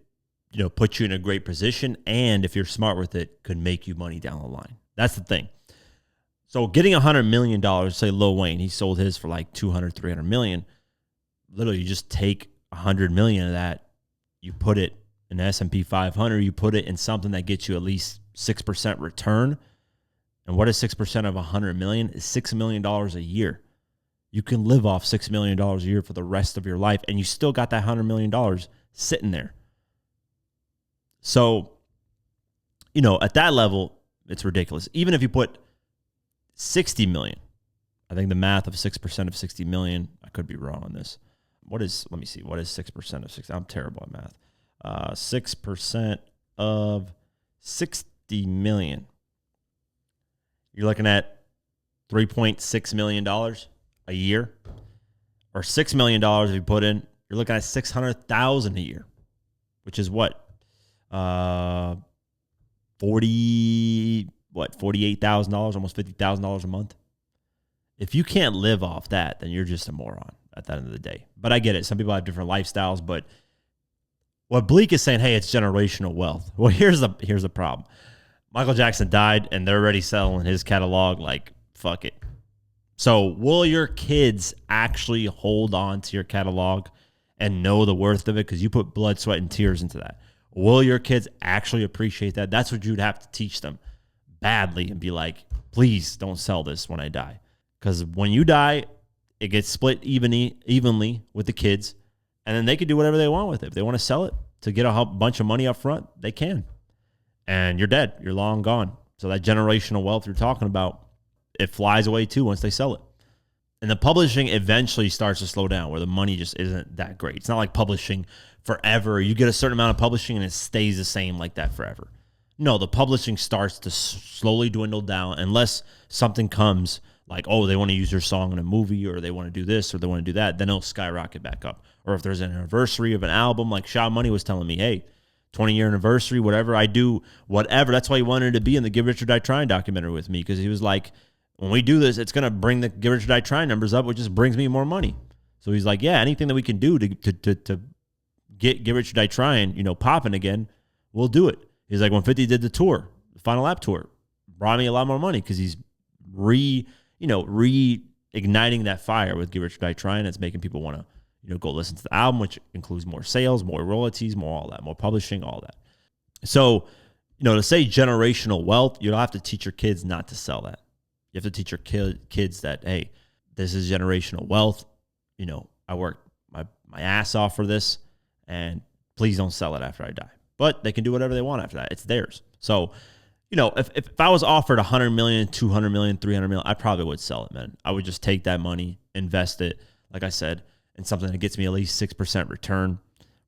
S1: put you in a great position. And if you're smart with it, could make you money down the line. That's the thing. So getting $100 million, say Lil Wayne, he sold his for like 200, 300 million. Literally, you just take 100 million of that, you put it in the S&P 500, you put it in something that gets you at least 6% return. And what is 6% of 100 million? Is $6 million a year. You can live off $6 million a year for the rest of your life, and you still got that $100 million sitting there. So, at that level, it's ridiculous. Even if you put 60 million, I think the math of 6% of 60 million, I could be wrong on this. Let me see. What is 6% of 60? I'm terrible at math. 6% of 60 million. You're looking at $3.6 million a year, or $6 million if you put in, you're looking at $600,000 a year, which is what? $48,000, almost $50,000 a month. If you can't live off that, then you're just a moron at the end of the day. But I get it. Some people have different lifestyles, but what Bleek is saying, hey, it's generational wealth. Well, here's the problem. Michael Jackson died, and they're already selling his catalog like, fuck it. So will your kids actually hold on to your catalog and know the worth of it? Because you put blood, sweat, and tears into that. Will your kids actually appreciate that? That's what you'd have to teach them badly and be like, please don't sell this when I die. Because when you die, it gets split evenly with the kids, and then they can do whatever they want with it. If they want to sell it to get a bunch of money up front, they can. And you're dead. You're long gone. So that generational wealth you're talking about, it flies away too once they sell it. And the publishing eventually starts to slow down where the money just isn't that great. It's not like publishing forever. You get a certain amount of publishing and it stays the same like that forever. No, the publishing starts to slowly dwindle down unless something comes like, oh, they want to use your song in a movie, or they want to do this, or they want to do that, then it'll skyrocket back up. Or if there's an anniversary of an album, like Sha Money was telling me, hey, 20-year anniversary, whatever, I do whatever. That's why he wanted to be in the Give Rich or Die Trying documentary with me, because he was like, when we do this, it's going to bring the Give Rich or Die Trying numbers up, which just brings me more money. So he's like, yeah, anything that we can do to get Give Rich or Die Trying, popping again, we'll do it. He's like, when 50 did the tour, the Final Lap tour, brought me a lot more money because he's reigniting that fire with Give Rich or Die Trying. It's making people want to, go listen to the album, which includes more sales, more royalties, more all that, more publishing, all that. So, to say generational wealth, you'll have to teach your kids not to sell that. You have to teach your kids that, hey, this is generational wealth. I worked my ass off for this, and please don't sell it after I die. But they can do whatever they want after that. It's theirs. So, if I was offered $100 million, $200 million, $300 million, I probably would sell it, man. I would just take that money, invest it, like I said, in something that gets me at least 6% return,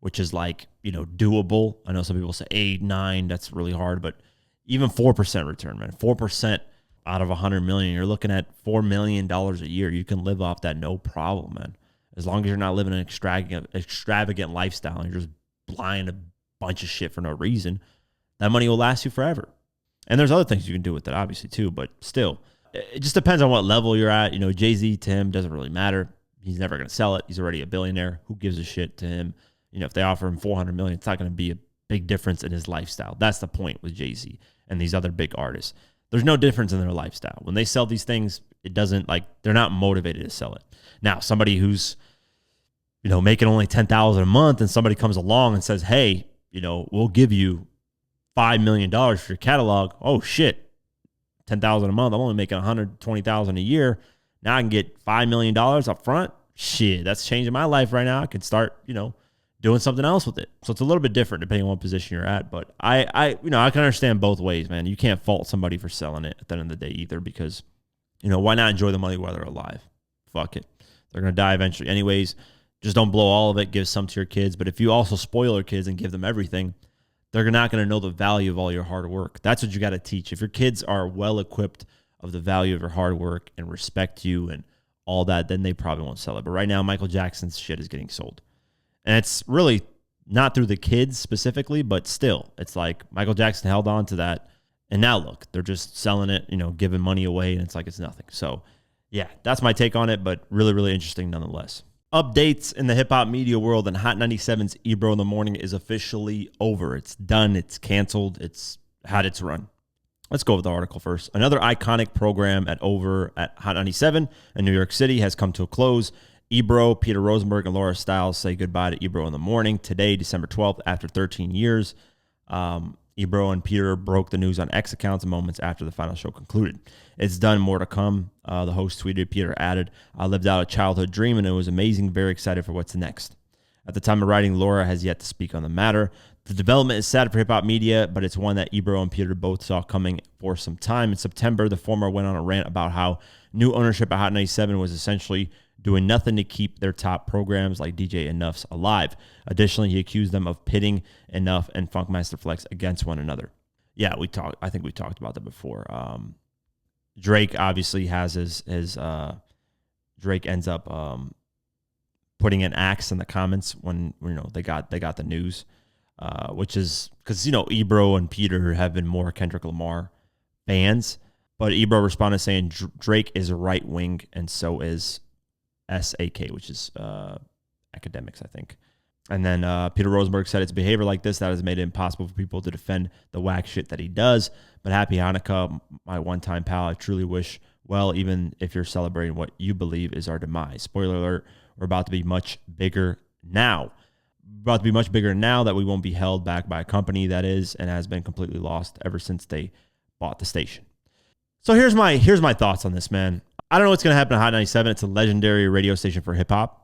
S1: which is like, doable. I know some people say 8, 9, that's really hard, but even 4% return, man. 4% out of $100 million, you're looking at $4 million a year. You can live off that, no problem, man. As long as you're not living an extravagant lifestyle and you're just buying a bunch of shit for no reason, that money will last you forever. And there's other things you can do with it, obviously, too, but still, it just depends on what level you're at. Jay-Z, to him, doesn't really matter. He's never going to sell it. He's already a billionaire. Who gives a shit to him? If they offer him $400 million, it's not going to be a big difference in his lifestyle. That's the point with Jay-Z and these other big artists. There's no difference in their lifestyle. When they sell these things, it doesn't, they're not motivated to sell it. Now, somebody who's, making only $10,000 a month, and somebody comes along and says, hey, we'll give you $5 million for your catalog. Oh, shit. $10,000 a month. I'm only making $120,000 a year. Now I can get $5 million up front. Shit, that's changing my life right now. I can start, doing something else with it. So it's a little bit different depending on what position you're at. But I can understand both ways, man. You can't fault somebody for selling it at the end of the day either, because, why not enjoy the money while they're alive? Fuck it. They're going to die eventually anyways. Just don't blow all of it. Give some to your kids. But if you also spoil your kids and give them everything, they're not going to know the value of all your hard work. That's what you got to teach. If your kids are well equipped of the value of your hard work and respect you and all that, then they probably won't sell it. But right now, Michael Jackson's shit is getting sold. And it's really not through the kids specifically, but still, it's like Michael Jackson held on to that. And now look, they're just selling it, giving money away, and it's like it's nothing. So yeah, that's my take on it, but really, really interesting nonetheless. Updates in the hip-hop media world, and Hot 97's Ebro in the Morning is officially over. It's done. It's canceled. It's had its run. Let's go with the article first. Another iconic program over at Hot 97 in New York City has come to a close. Ebro, Peter Rosenberg, and Laura Stiles say goodbye to Ebro in the Morning today, December 12th, after 13 years. Ebro and Peter broke the news on X accounts moments after the final show concluded. It's done, more to come. The host tweeted, Peter added, I lived out a childhood dream and it was amazing. Very excited for what's next. At the time of writing, Laura has yet to speak on the matter. The development is sad for hip-hop media, but it's one that Ebro and Peter both saw coming for some time. In September, the former went on a rant about how new ownership at Hot 97 was essentially doing nothing to keep their top programs like DJ Enough's alive. Additionally, he accused them of pitting Enough and Funkmaster Flex against one another. Yeah, I think we talked about that before. Drake obviously has his Drake ends up putting an axe in the comments when they got the news, which is because Ebro and Peter have been more Kendrick Lamar fans, but Ebro responded saying Drake is right wing and so is SAK, which is academics, I think. And then Peter Rosenberg said it's behavior like this that has made it impossible for people to defend the whack shit that he does. But happy Hanukkah, my one-time pal. I truly wish well, even if you're celebrating what you believe is our demise. Spoiler alert, we're about to be much bigger now. About to be much bigger now that we won't be held back by a company that is and has been completely lost ever since they bought the station. So here's my thoughts on this, man. I don't know what's going to happen to Hot 97. It's a legendary radio station for hip-hop.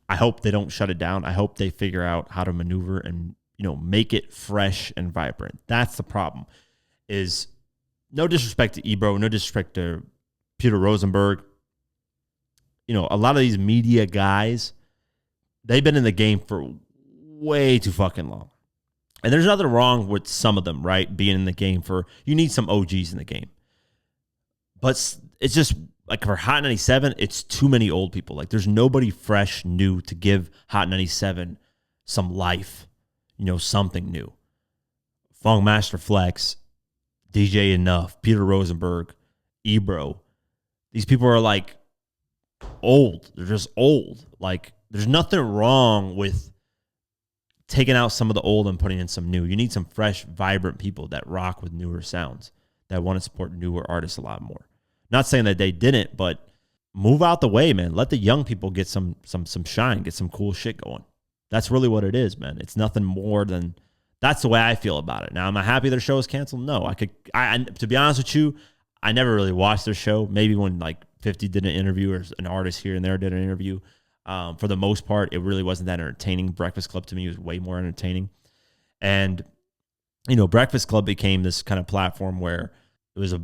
S1: I hope they don't shut it down. I hope they figure out how to maneuver and, make it fresh and vibrant. That's the problem. Is no disrespect to Ebro, no disrespect to Peter Rosenberg. A lot of these media guys, they've been in the game for way too fucking long. And there's nothing wrong with some of them, right? Being in the game you need some OGs in the game. But it's just, like for Hot 97, it's too many old people. Like there's nobody fresh, new to give Hot 97 some life, something new. Funkmaster Flex, DJ Enough, Peter Rosenberg, Ebro. These people are like old. They're just old. Like there's nothing wrong with taking out some of the old and putting in some new. You need some fresh, vibrant people that rock with newer sounds, that want to support newer artists a lot more. Not saying that they didn't, but move out the way, man. Let the young people get some shine, get some cool shit going. That's really what it is, man. It's nothing more than, that's the way I feel about it. Now, am I happy their show is canceled? No. To be honest with you, I never really watched their show. Maybe when like 50 did an interview or an artist here and there did an interview. For the most part, it really wasn't that entertaining. Breakfast Club to me was way more entertaining. And, Breakfast Club became this kind of platform where it was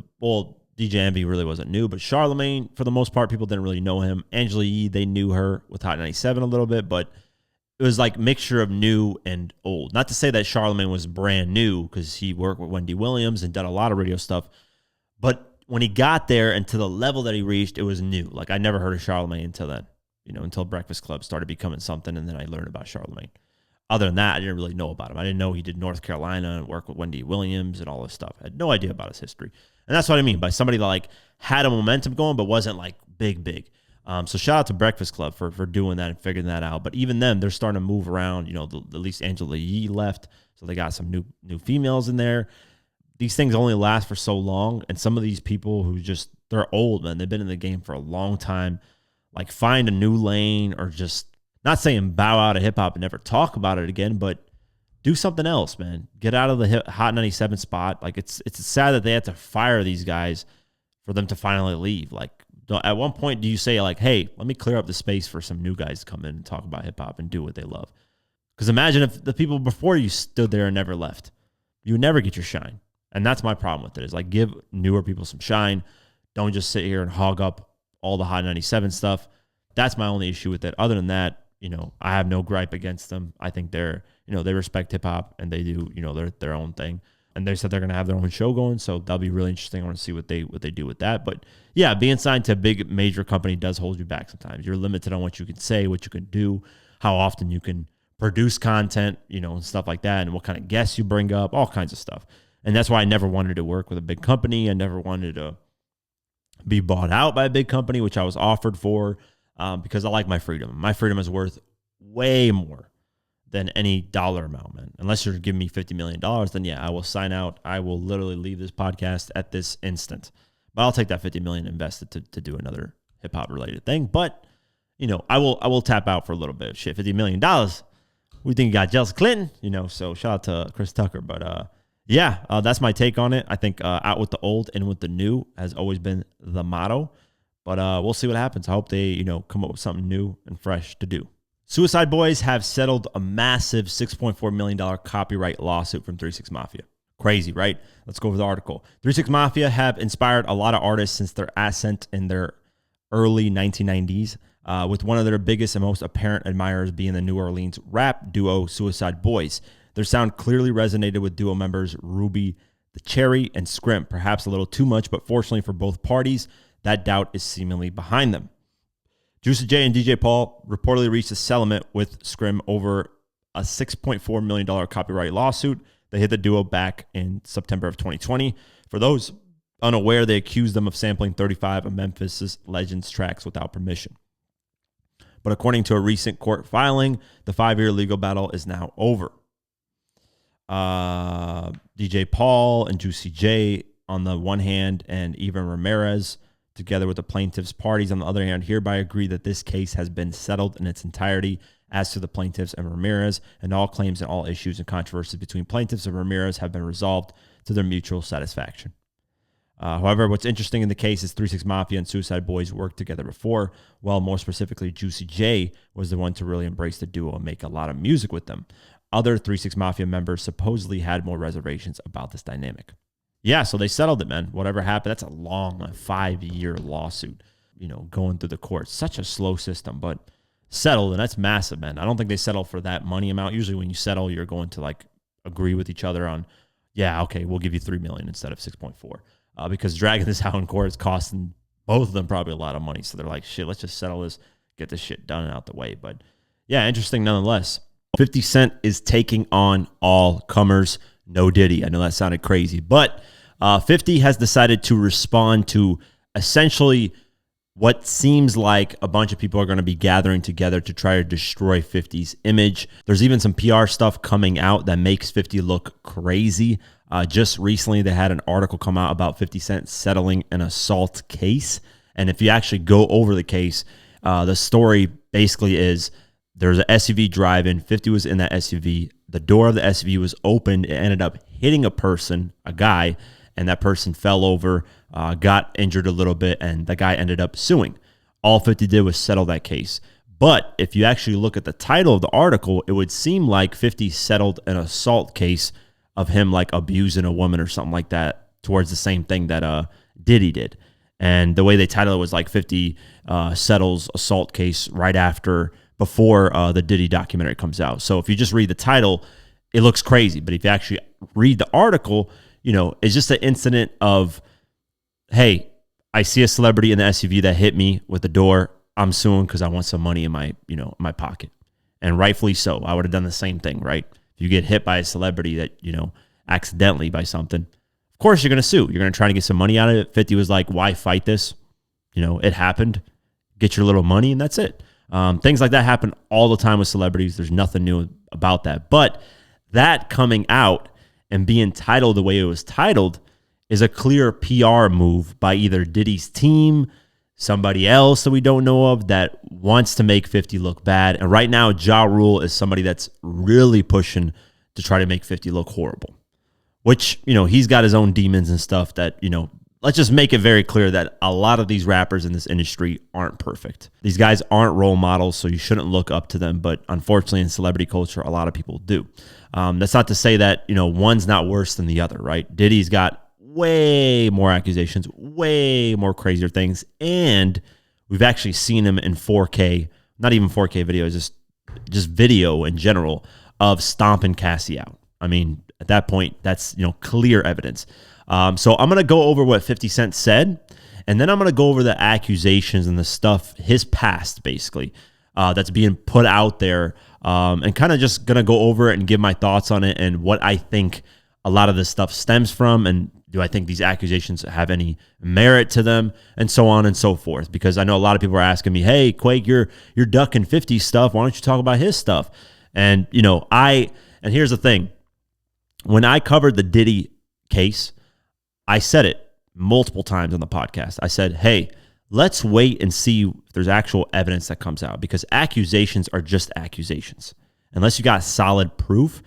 S1: DJ Envy really wasn't new, but Charlemagne, for the most part, people didn't really know him. Angela Yee, they knew her with Hot 97 a little bit, but it was like mixture of new and old. Not to say that Charlemagne was brand new because he worked with Wendy Williams and done a lot of radio stuff, but when he got there and to the level that he reached, it was new. Like I never heard of Charlemagne until then, until Breakfast Club started becoming something, and then I learned about Charlemagne. Other than that, I didn't really know about him. I didn't know he did North Carolina and worked with Wendy Williams and all this stuff. I had no idea about his history. And that's what I mean by somebody that like had a momentum going, but wasn't like big. So shout out to Breakfast Club for doing that and figuring that out. But even them, they're starting to move around. At least Angela Yee left, so they got some new females in there. These things only last for so long, and some of these people who they're old, man. They've been in the game for a long time. Like find a new lane, or just not saying bow out of hip hop and never talk about it again, but do something else, man. Get out of the Hot 97 spot. Like it's sad that they had to fire these guys for them to finally leave. Like at one point, do you say like, hey, let me clear up the space for some new guys to come in and talk about hip hop and do what they love? Because imagine if the people before you stood there and never left, you would never get your shine. And that's my problem with it, is like give newer people some shine. Don't just sit here and hog up all the Hot 97 stuff. That's my only issue with it. Other than that, I have no gripe against them. I think they're, they respect hip hop and they do, their own thing. And they said they're going to have their own show going, so that'll be really interesting. I want to see what they do with that. But yeah, being signed to a big major company does hold you back sometimes. You're limited on what you can say, what you can do, how often you can produce content, and stuff like that, and what kind of guests you bring up, all kinds of stuff. And that's why I never wanted to work with a big company. I never wanted to be bought out by a big company, which I was offered for, because I like my freedom. My freedom is worth way more than any dollar amount, man. Unless you're giving me $50 million, then yeah, I will sign out. I will literally leave this podcast at this instant. But I'll take that $50 million invested to do another hip hop related thing. But I will tap out for a little bit. Shit, $50 million. We think you got Chelsea Clinton, so shout out to Chris Tucker. But Yeah, that's my take on it. I think out with the old, in with the new has always been the motto. But we'll see what happens. I hope they, come up with something new and fresh to do. SuicideBoys have settled a massive $6.4 million copyright lawsuit from 3 6 Mafia. Crazy, right? Let's go over the article. 3 6 Mafia have inspired a lot of artists since their ascent in their early 1990s, with one of their biggest and most apparent admirers being the New Orleans rap duo SuicideBoys. Their sound clearly resonated with duo members Ruby the Cherry and Scrimp, perhaps a little too much, but fortunately for both parties, that doubt is seemingly behind them. Juicy J and DJ Paul reportedly reached a settlement with Scrim over a $6.4 million copyright lawsuit. They hit the duo back in September of 2020. For those unaware, they accused them of sampling 35 of Memphis Legends tracks without permission. But according to a recent court filing, the 5-year legal battle is now over. DJ Paul and Juicy J on the one hand, and Evan Ramirez, together with the plaintiffs' parties on the other hand, hereby agree that this case has been settled in its entirety as to the plaintiffs and Ramirez, and all claims and all issues and controversies between plaintiffs and Ramirez have been resolved to their mutual satisfaction. However, what's interesting in the case is 3 6 Mafia and SuicideBoys worked together before, while more specifically Juicy J was the one to really embrace the duo and make a lot of music with them. Other 3 6 Mafia members supposedly had more reservations about this dynamic. Yeah, so they settled it, man. Whatever happened, that's a long 5-year lawsuit, going through the courts. Such a slow system, but settled, and that's massive, man. I don't think they settle for that money amount. Usually when you settle, you're going to agree with each other on, yeah, okay, we'll give you $3 million instead of 6.4. Because dragging this out in court is costing both of them probably a lot of money. So they're like, shit, let's just settle this, get this shit done and out the way. But yeah, interesting nonetheless. 50 Cent is taking on all comers. No Diddy. I know that sounded crazy, but 50 has decided to respond to essentially what seems like a bunch of people are going to be gathering together to try to destroy 50's image. There's even some PR stuff coming out that makes 50 look crazy. Just recently, they had an article come out about 50 Cent settling an assault case. And if you actually go over the case, the story basically is there's an SUV driving. 50 was in that SUV. The door of the SUV was opened. It ended up hitting a person, a guy, and that person fell over, got injured a little bit, and the guy ended up suing. All 50 did was settle that case. But if you actually look at the title of the article, it would seem like 50 settled an assault case of him abusing a woman or something like that towards the same thing that Diddy did. And the way they titled it was 50 settles assault case right before the Diddy documentary comes out. So if you just read the title, it looks crazy. But if you actually read the article, it's just an incident of, hey, I see a celebrity in the SUV that hit me with the door. I'm suing because I want some money in my, my pocket. And rightfully so. I would have done the same thing, right? If you get hit by a celebrity that, accidentally by something, of course you're going to sue. You're going to try to get some money out of it. 50 was like, why fight this? It happened. Get your little money and that's it. Things like that happen all the time with celebrities. There's nothing new about that. But that coming out and being titled the way it was titled is a clear PR move by either Diddy's team, somebody else that we don't know of that wants to make 50 look bad. And right now, Ja Rule is somebody that's really pushing to try to make 50 look horrible, which, he's got his own demons and stuff that, let's just make it very clear that a lot of these rappers in this industry aren't perfect. These guys aren't role models, so you shouldn't look up to them. But unfortunately, in celebrity culture, a lot of people do. That's not to say that, one's not worse than the other, right? Diddy's got way more accusations, way more crazier things. And we've actually seen him in 4K, not even 4K videos, just video in general of stomping Cassie out. I mean, at that point, that's, clear evidence. So I'm going to go over what 50 Cent said, and then I'm going to go over the accusations and the stuff, his past, basically, that's being put out there, and kind of just going to go over it and give my thoughts on it and what I think a lot of this stuff stems from, and do I think these accusations have any merit to them, and so on and so forth. Because I know a lot of people are asking me, hey, Quake, you're ducking 50 stuff. Why don't you talk about his stuff? And, and here's the thing. When I covered the Diddy case, I said it multiple times on the podcast. I said, hey, let's wait and see if there's actual evidence that comes out, because accusations are just accusations. Unless you got solid proof,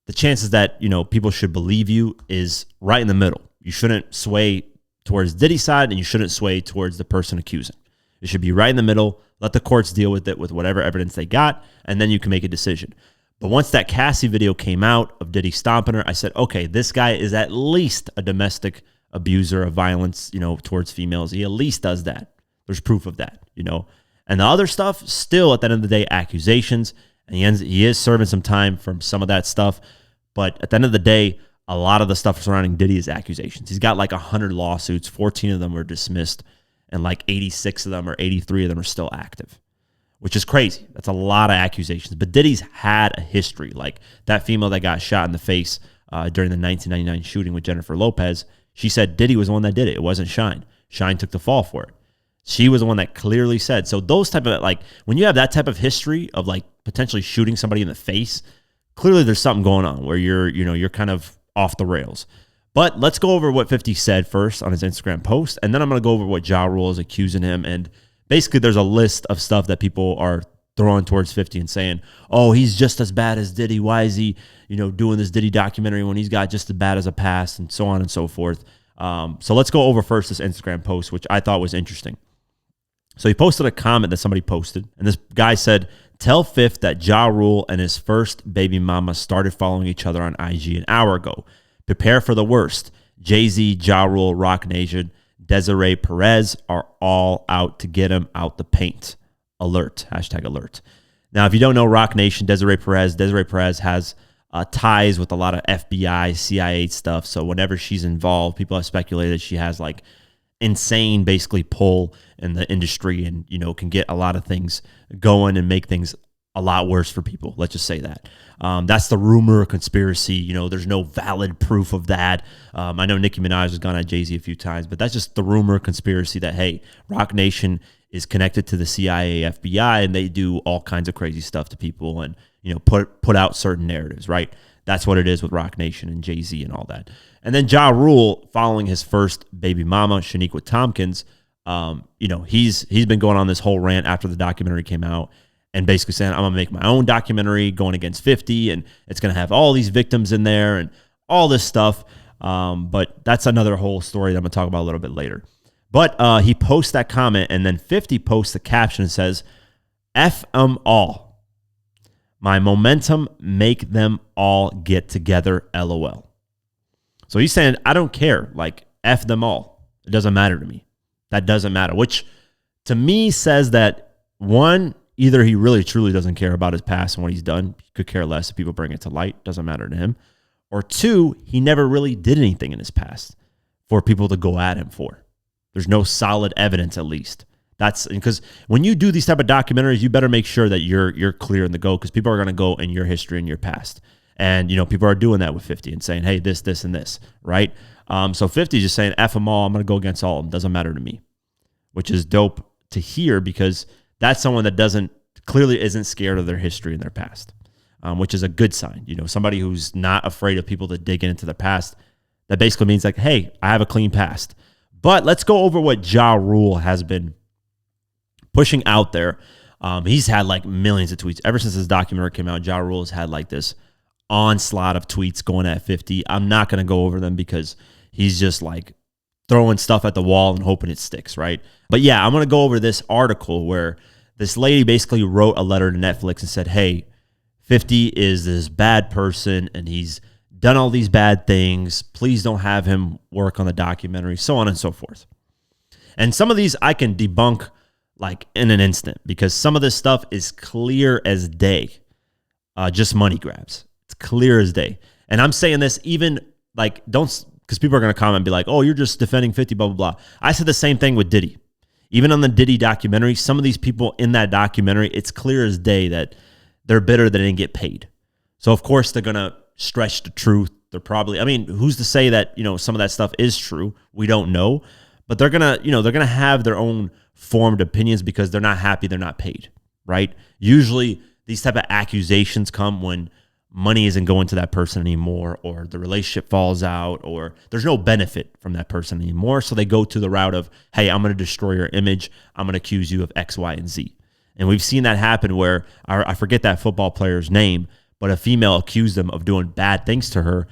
S1: the chances that, people should believe you is right in the middle. You shouldn't sway towards Diddy's side and you shouldn't sway towards the person accusing. It should be right in the middle. Let the courts deal with it with whatever evidence they got, and then you can make a decision. But once that Cassie video came out of Diddy stomping her, I said, okay, this guy is at least a domestic abuser of violence, towards females. He at least does that. There's proof of that, And the other stuff, still at the end of the day, accusations. And he is serving some time from some of that stuff. But at the end of the day, a lot of the stuff surrounding Diddy is accusations. He's got like 100 lawsuits. 14 of them were dismissed. And like 86 of them or 83 of them are still active, which is crazy. That's a lot of accusations. But Diddy's had a history. Like that female that got shot in the face during the 1999 shooting with Jennifer Lopez, she said Diddy was the one that did it. It wasn't Shine. Shine took the fall for it. She was the one that clearly said. So those type of, like, when you have that type of history of like potentially shooting somebody in the face, clearly there's something going on where you're kind of off the rails. But let's go over what 50 said first on his Instagram post, and then I'm going to go over what Ja Rule is accusing him. And basically there's a list of stuff that people are throwing towards 50 and saying, oh, he's just as bad as Diddy. Why is he, doing this Diddy documentary when he's got just as bad as a past, and so on and so forth. So let's go over first this Instagram post, which I thought was interesting. So he posted a comment that somebody posted, and this guy said, tell Fifth that Ja Rule and his first baby mama started following each other on IG an hour ago. Prepare for the worst. Jay-Z, Ja Rule, Rock Nation, Desiree Perez are all out to get him out the paint. Alert. #alert. Now, if you don't know Rock Nation, Desiree Perez has ties with a lot of FBI, CIA stuff. So whenever she's involved, people have speculated she has like insane basically pull in the industry and, can get a lot of things going and make things a lot worse for people. Let's just say that. That's the rumor, conspiracy. There's no valid proof of that. I know Nicki Minaj has gone at Jay-Z a few times, but that's just the rumor, conspiracy that, hey, Rock Nation is connected to the CIA, FBI, and they do all kinds of crazy stuff to people and, put out certain narratives, right? That's what it is with Rock Nation and Jay-Z and all that. And then Ja Rule, following his first baby mama, Shaniqua Tompkins, he's been going on this whole rant after the documentary came out and basically saying, I'm going to make my own documentary going against 50, and it's going to have all these victims in there and all this stuff. But that's another whole story that I'm going to talk about a little bit later. But he posts that comment, and then 50 posts the caption and says, F them all. My momentum make them all get together, LOL. So he's saying, I don't care. Like, F them all. It doesn't matter to me. That doesn't matter. Which, to me, says that, one, either he really, truly doesn't care about his past and what he's done. He could care less if people bring it to light. Doesn't matter to him. Or two, he never really did anything in his past for people to go at him for. There's no solid evidence, at least. That's because when you do these type of documentaries, you better make sure that you're clear in the go, because people are going to go in your history and your past. And, people are doing that with 50 and saying, hey, this, and this, right? So 50 is just saying, F them all. I'm going to go against all of them. Doesn't matter to me, which is dope to hear, because that's someone that clearly isn't scared of their history and their past, which is a good sign. Somebody who's not afraid of people to dig into their past. That basically means like, hey, I have a clean past. But let's go over what Ja Rule has been pushing out there. He's had like millions of tweets. Ever since this documentary came out, Ja Rule has had like this onslaught of tweets going at 50. I'm not going to go over them because he's just like throwing stuff at the wall and hoping it sticks, right? But yeah, I'm going to go over this article where this lady basically wrote a letter to Netflix and said, hey, 50 is this bad person and he's done all these bad things. Please don't have him work on the documentary, so on and so forth. And some of these I can debunk like in an instant, because some of this stuff is clear as day, just money grabs. It's clear as day. And I'm saying this even like, because people are going to comment and be like, oh, you're just defending 50, blah, blah, blah. I said the same thing with Diddy. Even on the Diddy documentary, some of these people in that documentary, it's clear as day that they're bitter that they didn't get paid. So of course they're going to stretch the truth. They're probably, who's to say that, some of that stuff is true? We don't know. But they're going to have their own formed opinions because they're not happy they're not paid, right? Usually these type of accusations come when money isn't going to that person anymore, or the relationship falls out, or there's no benefit from that person anymore. So they go to the route of, hey, I'm going to destroy your image. I'm going to accuse you of X, Y, and Z. And we've seen that happen where, I forget that football player's name, but a female accused him of doing bad things to her.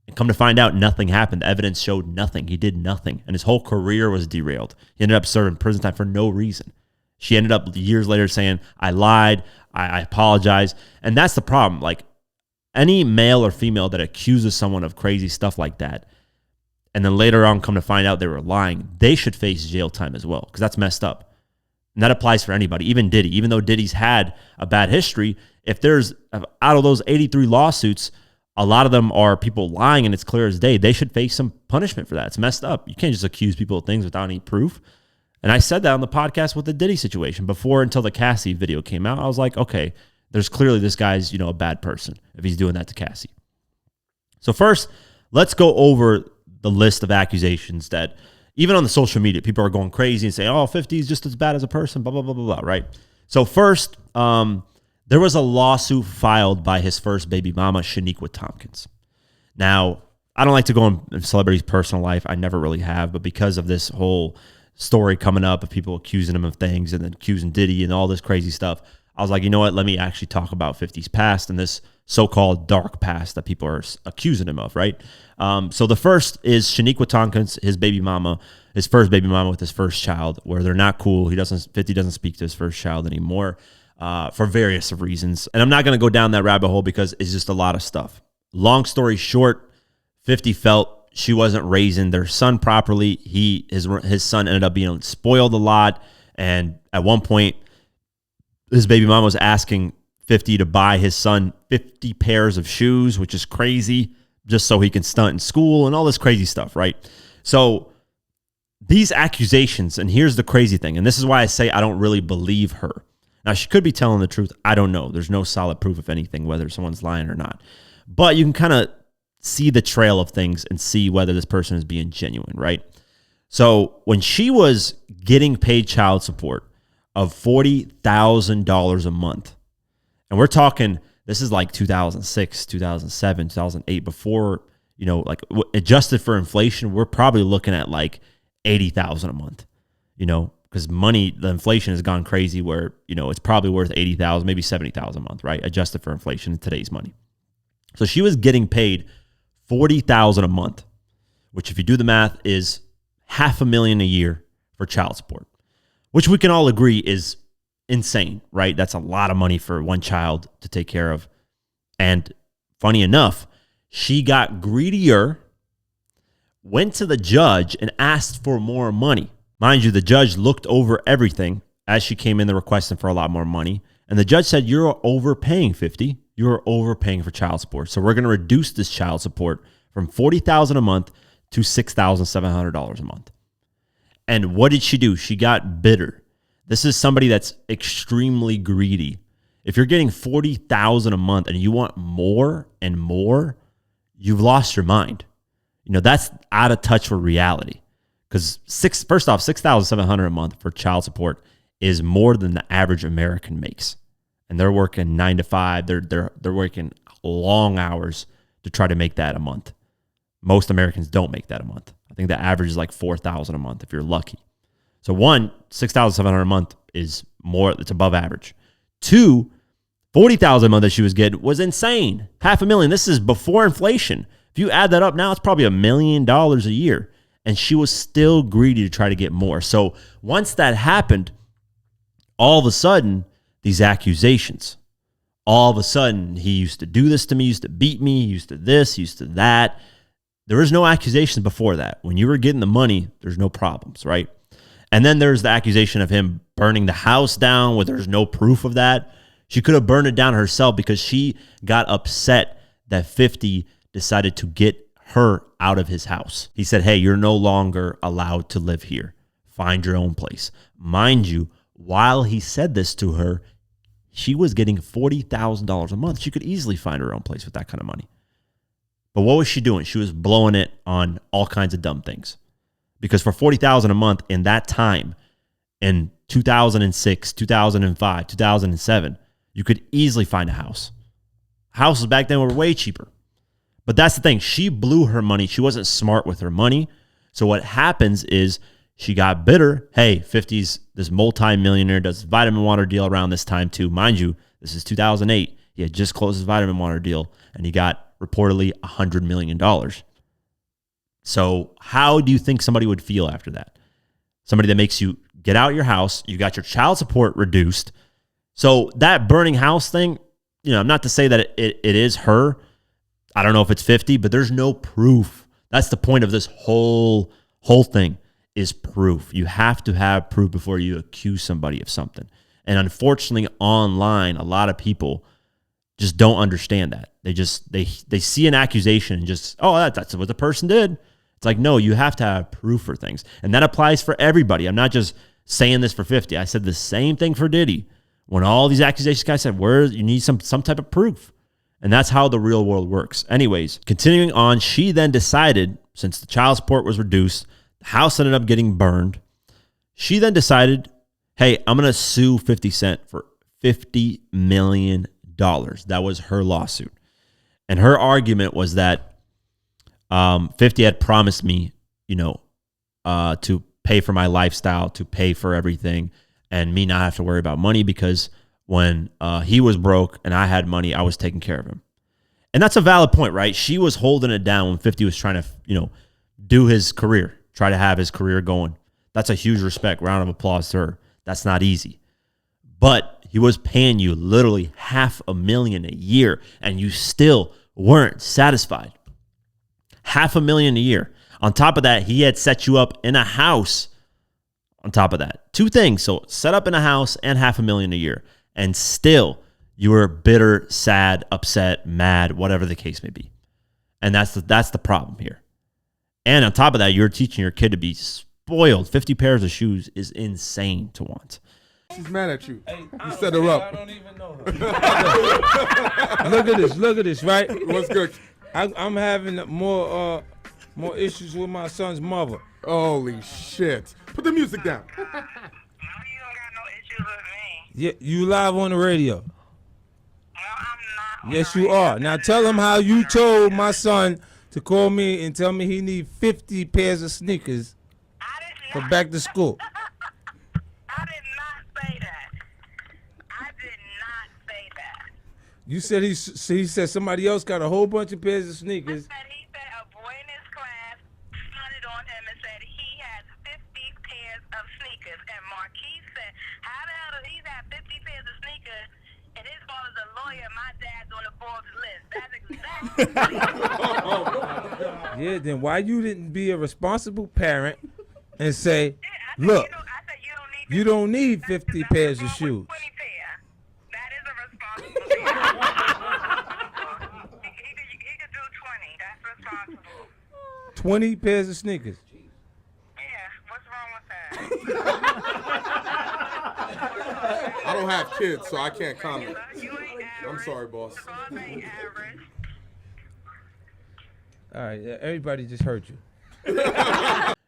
S1: And come to find out, nothing happened. The evidence showed nothing. He did nothing. And his whole career was derailed. He ended up serving prison time for no reason. She ended up years later saying, I lied, I apologize. And that's the problem. Like, any male or female that accuses someone of crazy stuff like that, and then later on come to find out they were lying, they should face jail time as well, because that's messed up. And that applies for anybody, even Diddy. Even though Diddy's had a bad history, if there's, out of those 83 lawsuits, a lot of them are people lying and it's clear as day, they should face some punishment for that. It's messed up. You can't just accuse people of things without any proof. And I said that on the podcast with the Diddy situation before, until the Cassie video came out. I was like, okay, there's clearly this guy's, a bad person if he's doing that to Cassie. So first, let's go over the list of accusations that even on the social media, people are going crazy and saying, oh, 50 is just as bad as a person, blah, blah, blah, blah, blah, right? So first, there was a lawsuit filed by his first baby mama, Shaniqua Tompkins. Now, I don't like to go in celebrities' personal life. I never really have, but because of this whole story coming up of people accusing him of things and then accusing Diddy and all this crazy stuff, I was like, you know what? Let me actually talk about 50's past and this so-called dark past that people are accusing him of, right? So the first is Shaniqua Tompkins, his baby mama, his first baby mama with his first child, where they're not cool. 50 doesn't speak to his first child anymore for various reasons. And I'm not going to go down that rabbit hole because it's just a lot of stuff. Long story short, 50 felt she wasn't raising their son properly. His son ended up being spoiled a lot. And at one point, his baby mama was asking 50 to buy his son 50 pairs of shoes, which is crazy, just so he can stunt in school and all this crazy stuff, right? So these accusations, and here's the crazy thing, and this is why I say I don't really believe her. Now, she could be telling the truth. I don't know. There's no solid proof of anything, whether someone's lying or not. But you can kind of see the trail of things and see whether this person is being genuine, right? So when she was getting paid child support of $40,000 a month, and we're talking, this is like 2006, 2007, 2008, before, adjusted for inflation, we're probably looking at like $80,000 a month, because the inflation has gone crazy where, it's probably worth $80,000, maybe $70,000 a month, right? Adjusted for inflation in today's money. So she was getting paid $40,000 a month, which if you do the math is $500,000 a year for child support, which we can all agree is insane, right? That's a lot of money for one child to take care of. And funny enough, she got greedier, went to the judge and asked for more money. Mind you, the judge looked over everything as she came in there requesting for a lot more money. And the judge said, you're overpaying 50. You're overpaying for child support. So we're going to reduce this child support from $40,000 a month to $6,700 a month. And what did she do? She got bitter. This is somebody that's extremely greedy. If you're getting $40,000 a month and you want more and more, you've lost your mind. That's out of touch with reality. Because first off, $6,700 a month for child support is more than the average American makes. And they're working 9 to 5. They're working long hours to try to make that a month. Most Americans don't make that a month. I think the average is like $4,000 a month if you're lucky. So one, $6,700 a month is more, it's above average. Two, $40,000 a month that she was getting was insane. $500,000. This is before inflation. If you add that up now, it's probably $1 million a year. And she was still greedy to try to get more. So once that happened, all of a sudden, these accusations, all of a sudden, he used to do this to me, used to beat me, used to this, used to that. There was no accusations before that. When you were getting the money, there's no problems, right? And then there's the accusation of him burning the house down where there's no proof of that. She could have burned it down herself because she got upset that 50 decided to get her out of his house. He said, hey, you're no longer allowed to live here. Find your own place. Mind you, while he said this to her, she was getting $40,000 a month. She could easily find her own place with that kind of money. But what was she doing? She was blowing it on all kinds of dumb things. Because for $40,000 a month in that time, in 2006, 2005, 2007, you could easily find a house. Houses back then were way cheaper. But that's the thing. She blew her money. She wasn't smart with her money. So what happens is she got bitter. Hey, 50's this multi-millionaire, does vitamin water deal around this time too. Mind you, this is 2008. He had just closed his vitamin water deal, and he got reportedly $100 million. So how do you think somebody would feel after that? Somebody that makes you get out of your house, you got your child support reduced. So that burning house thing, not to say that it is her. I don't know if it's 50, but there's no proof. That's the point of this whole thing is proof. You have to have proof before you accuse somebody of something. And unfortunately, online, a lot of people just don't understand that. They see an accusation and just, that's what the person did. It's like, no, you have to have proof for things. And that applies for everybody. I'm not just saying this for 50. I said the same thing for Diddy. When all these accusations guys said, you need some type of proof. And that's how the real world works. Anyways, continuing on, she then decided, since the child support was reduced, the house ended up getting burned. She then decided, hey, I'm going to sue 50 Cent for $50 million. That was her lawsuit. And her argument was that 50 had promised me, to pay for my lifestyle, to pay for everything, and me not have to worry about money because when he was broke and I had money, I was taking care of him. And that's a valid point, right? She was holding it down when 50 was trying to, do his career, try to have his career going. That's a huge respect. Round of applause to her. That's not easy. But he was paying you literally $500,000 a year, and you still weren't satisfied. $500,000 a year. On top of that, he had set you up in a house. On top of that, two things. So set up in a house and $500,000 a year. And still you were bitter, sad, upset, mad, whatever the case may be. And that's the problem here. And on top of that, you're teaching your kid to be spoiled. 50 pairs of shoes is insane to want.
S6: She's mad at you. You set her up.
S7: I don't even know her. Look at this, right?
S6: What's good?
S7: I'm having more issues with my son's mother.
S6: Holy shit. Put the music down.
S8: You don't got no issues with me.
S7: Yeah, you live on the radio.
S8: No, I'm not.
S7: Yes, you are. Now tell him how you told my son to call me and tell me he need 50 pairs of sneakers for back to school.
S8: I did not say that. I did not say that.
S7: You said he said somebody else got a whole bunch of pairs of sneakers.
S8: He said a boy in his class hunted on him and said he has 50 pairs of sneakers. And Marquise said, how the hell does he have 50 pairs of sneakers? And his father's a lawyer. My dad's on the Forbes list. That's exactly.
S7: Yeah, then why you didn't be a responsible parent and say,
S8: Yeah,
S7: look,
S8: I said
S7: you don't need 50 pairs of shoes.
S8: 20 pair. That is a responsible parent. he could do 20. That's responsible.
S7: 20 pairs of sneakers.
S8: Yeah, what's wrong with that?
S6: I don't have kids, so I can't comment.
S8: You ain't average.
S6: I'm sorry, boss.
S8: The boss ain't average.
S7: All right, everybody just heard you.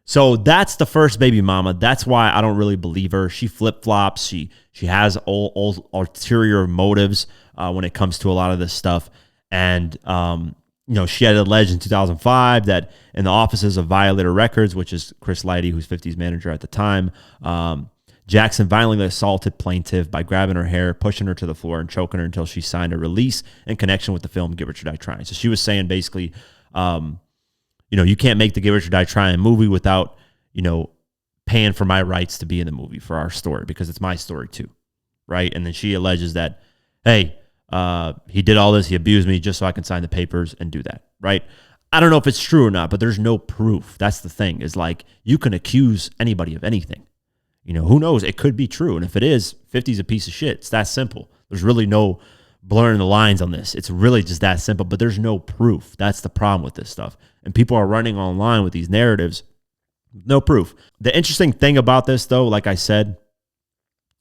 S1: So that's the first baby mama. That's why I don't really believe her. She flip-flops. She has all ulterior motives when it comes to a lot of this stuff. And, she had alleged in 2005 that in the offices of Violator Records, which is Chris Lighty, who's 50's manager at the time, Jackson violently assaulted plaintiff by grabbing her hair, pushing her to the floor, and choking her until she signed a release in connection with the film Get Rich or Die Trying. So she was saying basically, you can't make the Get Rich or Die Trying movie without, paying for my rights to be in the movie for our story because it's my story too, right? And then she alleges that, hey, he did all this, he abused me just so I can sign the papers and do that, right? I don't know if it's true or not, but there's no proof. That's the thing, is like you can accuse anybody of anything. Who knows? It could be true. And if it is, 50's a piece of shit. It's that simple. There's really no blurring the lines on this. It's really just that simple, but there's no proof. That's the problem with this stuff. And people are running online with these narratives. No proof. The interesting thing about this, though, like I said,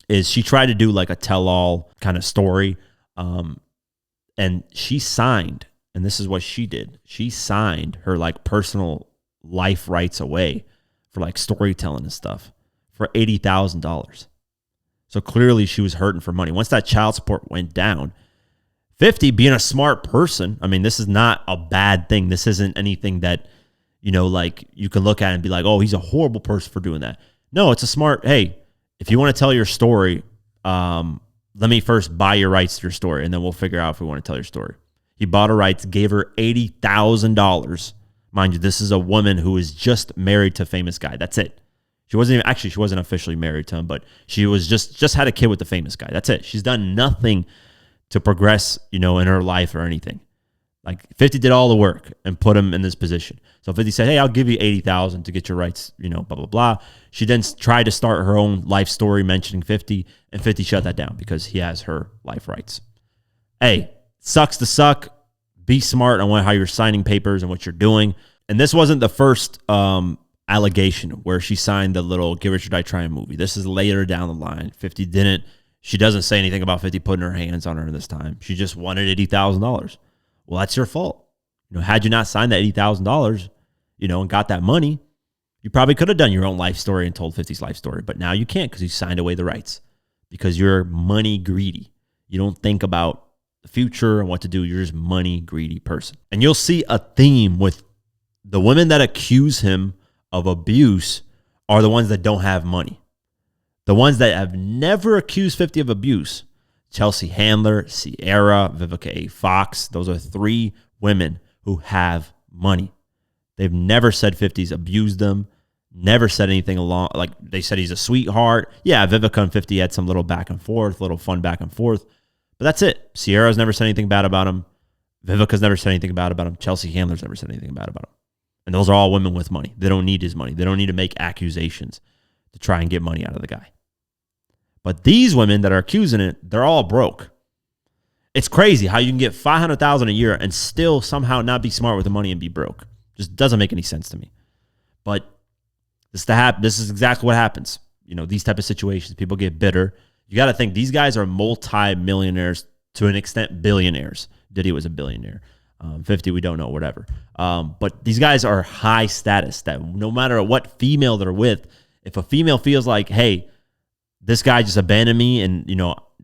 S1: is she tried to do like a tell-all kind of story. And she signed, and this is what she did. She signed her like personal life rights away for like storytelling and stuff for $80,000. So clearly she was hurting for money. Once that child support went down, 50 being a smart person, I mean, this is not a bad thing. This isn't anything that, like you can look at and be like, oh, he's a horrible person for doing that. No, it's a smart, hey, if you want to tell your story, let me first buy your rights to your story, and then we'll figure out if we want to tell your story. He bought her rights, gave her $80,000. Mind you, this is a woman who is just married to a famous guy. That's it. She wasn't officially married to him, but she was just had a kid with the famous guy. That's it. She's done nothing to progress, in her life or anything. Like 50 did all the work and put him in this position. So 50 said, hey, I'll give you $80,000 to get your rights, blah, blah, blah. She then tried to start her own life story mentioning 50, and 50 shut that down because he has her life rights. Hey, sucks to suck. Be smart on how you're signing papers and what you're doing. And this wasn't the first allegation where she signed the little Get Rich or Die Trying movie. This is later down the line. 50 didn't. She doesn't say anything about 50 putting her hands on her this time. She just wanted $80,000. Well, that's your fault. Had you not signed that $80,000, and got that money, you probably could have done your own life story and told 50's life story. But now you can't because you signed away the rights because you're money greedy. You don't think about the future and what to do. You're just money greedy person. And you'll see a theme with the women that accuse him of abuse are the ones that don't have money. The ones that have never accused 50 of abuse, Chelsea Handler, Sierra, Vivica A. Fox, those are 3 women who have money. They've never said 50's abused them, never said anything along, like they said he's a sweetheart. Yeah, Vivica and 50 had some little back and forth, little fun back and forth, but that's it. Sierra's never said anything bad about him. Vivica's never said anything bad about him. Chelsea Handler's never said anything bad about him. And those are all women with money. They don't need his money. They don't need to make accusations to try and get money out of the guy. But these women that are accusing it, they're all broke. It's crazy how you can get $500,000 a year and still somehow not be smart with the money and be broke. Just doesn't make any sense to me. But this is exactly what happens. These type of situations, people get bitter. You got to think these guys are multi-millionaires, to an extent billionaires. Diddy was a billionaire. 50, we don't know, whatever. But these guys are high status that no matter what female they're with, if a female feels like, hey, this guy just abandoned me, and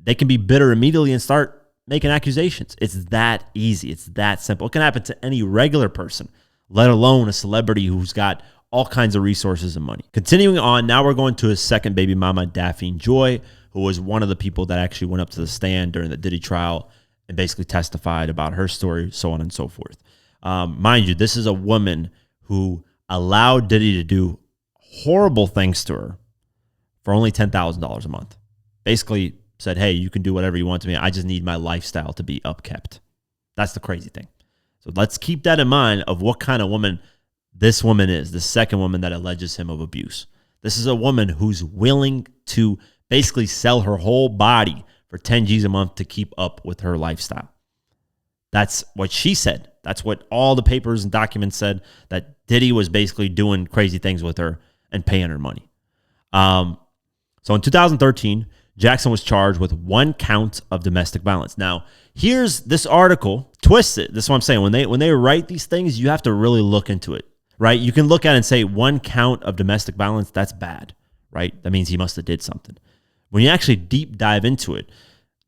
S1: they can be bitter immediately and start making accusations. It's that easy. It's that simple. It can happen to any regular person, let alone a celebrity who's got all kinds of resources and money. Continuing on, now we're going to his second baby mama, Daphne Joy, who was one of the people that actually went up to the stand during the Diddy trial and basically testified about her story, so on and so forth. Mind you, this is a woman who allowed Diddy to do horrible things to her for only $10,000 a month. Basically said, hey, you can do whatever you want to me. I just need my lifestyle to be upkept. That's the crazy thing. So let's keep that in mind of what kind of woman this woman is, the second woman that alleges him of abuse. This is a woman who's willing to basically sell her whole body for 10 G's a month to keep up with her lifestyle. That's what she said. That's what all the papers and documents said, that Diddy was basically doing crazy things with her and paying her money. So in 2013, Jackson was charged with 1 count of domestic violence. Now, here's this article, twists it. This is what I'm saying. When they write these things, you have to really look into it, right? You can look at it and say 1 count of domestic violence, that's bad, right? That means he must have did something. When you actually deep dive into it,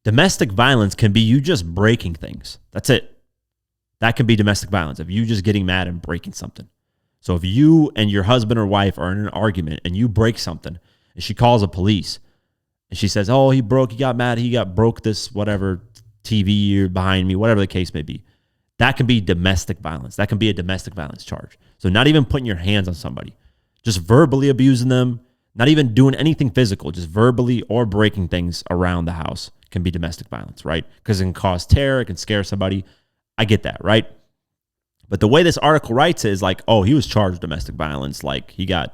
S1: domestic violence can be you just breaking things. That's it. That can be domestic violence, if you just getting mad and breaking something. So if you and your husband or wife are in an argument and you break something and she calls the police and she says, oh, he got mad, broke this whatever TV behind me, whatever the case may be, that can be domestic violence. That can be a domestic violence charge. So not even putting your hands on somebody, just verbally abusing them, not even doing anything physical, just verbally or breaking things around the house can be domestic violence, right? Because it can cause terror, it can scare somebody. I get that, right? But the way this article writes it is like, oh, he was charged with domestic violence, like he got,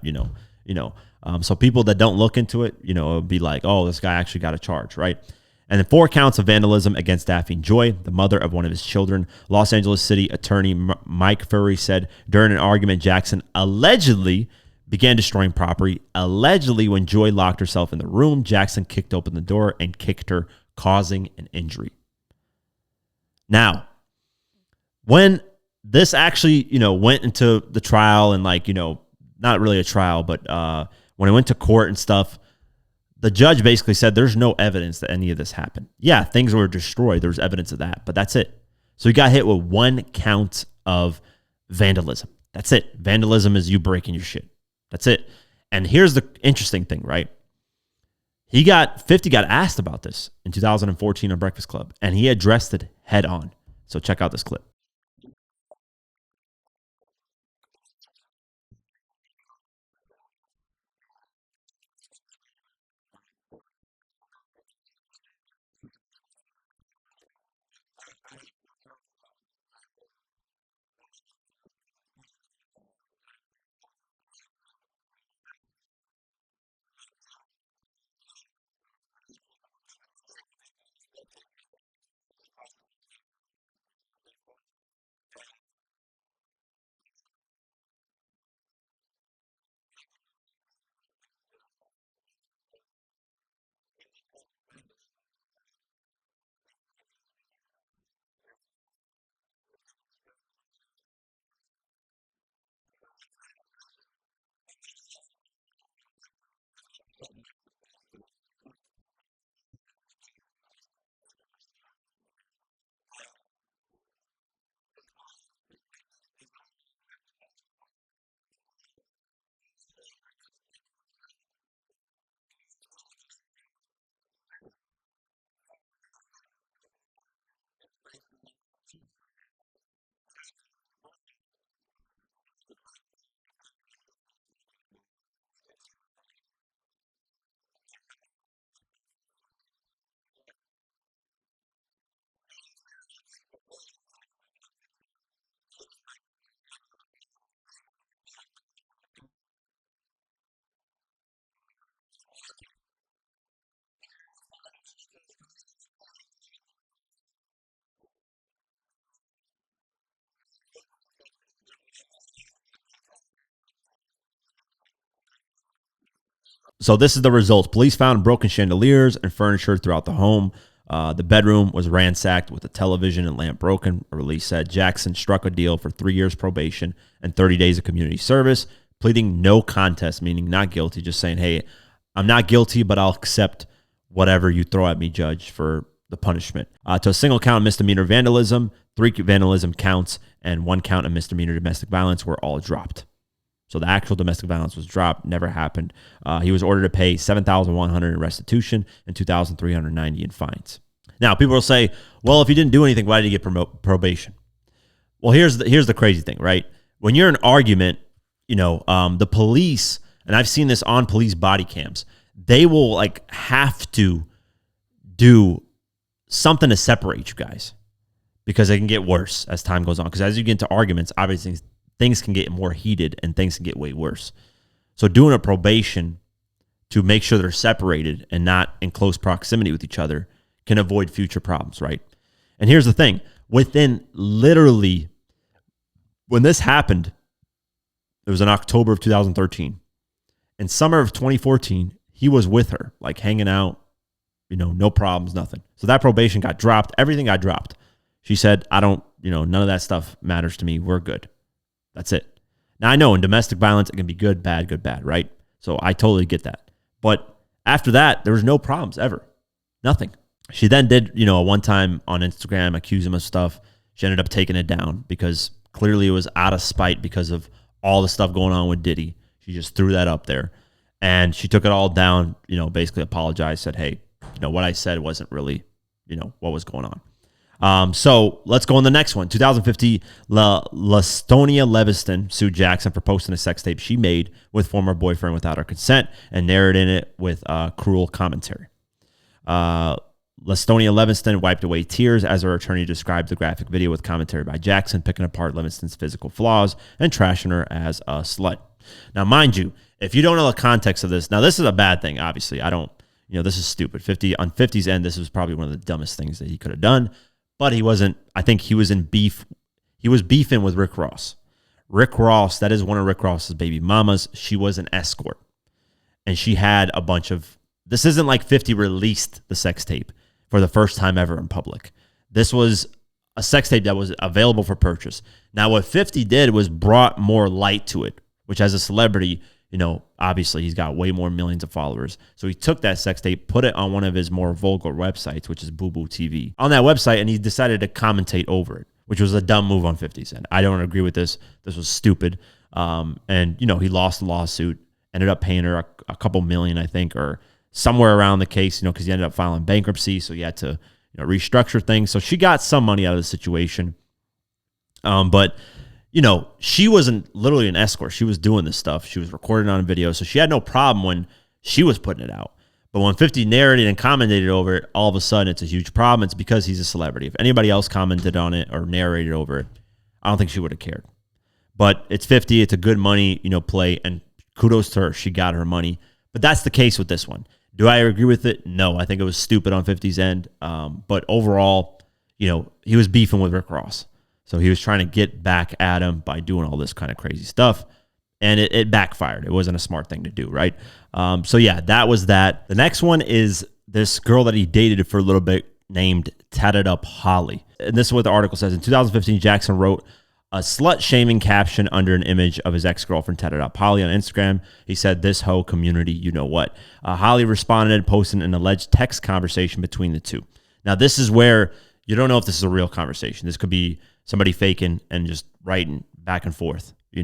S1: so people that don't look into it, it'll be like, oh, this guy actually got a charge, right? And then 4 counts of vandalism against Daphne Joy, the mother of one of his children. Los Angeles City Attorney Mike Furry said during an argument, Jackson allegedly began destroying property. Allegedly, when Joy locked herself in the room, Jackson kicked open the door and kicked her, causing an injury. Now, when this actually, went into the trial and not really a trial, but when it went to court and stuff, the judge basically said there's no evidence that any of this happened. Yeah, things were destroyed. There's evidence of that, but that's it. So he got hit with 1 count of vandalism. That's it. Vandalism is you breaking your shit. That's it. And here's the interesting thing, right? 50 got asked about this in 2014 on Breakfast Club, and he addressed it head on. So check out this clip. So this is the results. Police found broken chandeliers and furniture throughout the home. The bedroom was ransacked with a television and lamp broken. A release said Jackson struck a deal for 3 years probation and 30 days of community service, pleading no contest, meaning not guilty, just saying, hey, I'm not guilty, but I'll accept whatever you throw at me, judge, for the punishment. To a single count of misdemeanor vandalism, 3 vandalism counts, and 1 count of misdemeanor domestic violence were all dropped. So the actual domestic violence was dropped, never happened. He was ordered to pay $7,100 in restitution and $2,390 in fines. Now, people will say, well, if he didn't do anything, why did he get probation? Well, here's the crazy thing, right? When you're in an argument, the police, and I've seen this on police body cams, they will have to do something to separate you guys because it can get worse as time goes on. Because as you get into arguments, obviously things can get more heated and things can get way worse. So doing a probation to make sure they're separated and not in close proximity with each other can avoid future problems, right? And here's the thing. Within literally, when this happened, it was in October of 2013. In summer of 2014, he was with her, hanging out, no problems, nothing. So that probation got dropped. Everything got dropped. She said, I don't, none of that stuff matters to me. We're good. That's it. Now, I know in domestic violence, it can be good, bad, right? So I totally get that. But after that, there was no problems ever. Nothing. She then did, a one-time on Instagram, accuse him of stuff. She ended up taking it down because clearly it was out of spite because of all the stuff going on with Diddy. She just threw that up there. And she took it all down, basically apologized, said, hey, what I said wasn't really, what was going on. So let's go on the next one. 2015, Lastonia Leviston sued Jackson for posting a sex tape she made with former boyfriend without her consent and narrated it with cruel commentary. Lastonia Leviston wiped away tears as her attorney described the graphic video with commentary by Jackson, picking apart Leviston's physical flaws and trashing her as a slut. Now, mind you, if you don't know the context of this, now this is a bad thing, obviously. I don't, this is stupid. 50 on 50's end, this was probably one of the dumbest things that he could have done. But he wasn't, I think he was in beef. He was beefing with Rick Ross. Rick Ross, that is one of Rick Ross's baby mamas. She was an escort. And she had a bunch of, this isn't like 50 released the sex tape for the first time ever in public. This was a sex tape that was available for purchase. Now, what 50 did was brought more light to it, which as a celebrity, obviously he's got way more millions of followers. So he took that sex tape, put it on one of his more vulgar websites, which is Boo Boo TV, on that website, and he decided to commentate over it, which was a dumb move on 50's end. I don't agree with this. This was stupid. And, he lost the lawsuit, ended up paying her a couple million, I think, or somewhere around the case, because he ended up filing bankruptcy, so he had to restructure things. So she got some money out of the situation. But she wasn't literally an escort. She was doing this stuff. She was recording on video, so she had no problem when she was putting it out. But when 50 narrated and commented over it, all of a sudden it's a huge problem. It's because he's a celebrity. If anybody else commented on it or narrated over it, I don't think she would have cared. But it's 50. It's a good money, play, and kudos to her. She got her money. But that's the case with this one. Do I agree with it? No. I think it was stupid on 50's end. But overall, he was beefing with Rick Ross. So he was trying to get back at him by doing all this kind of crazy stuff. And it backfired. It wasn't a smart thing to do, right? So yeah, that was that. The next one is this girl that he dated for a little bit named Tatted Up Holly. And this is what the article says. In 2015, Jackson wrote a slut-shaming caption under an image of his ex-girlfriend Tatted Up Holly on Instagram. He said, "This hoe community, you know what?" Holly responded, posting an alleged text conversation between the two. Now, this is where you don't know if this is a real conversation. This could be somebody faking and just writing back and forth, You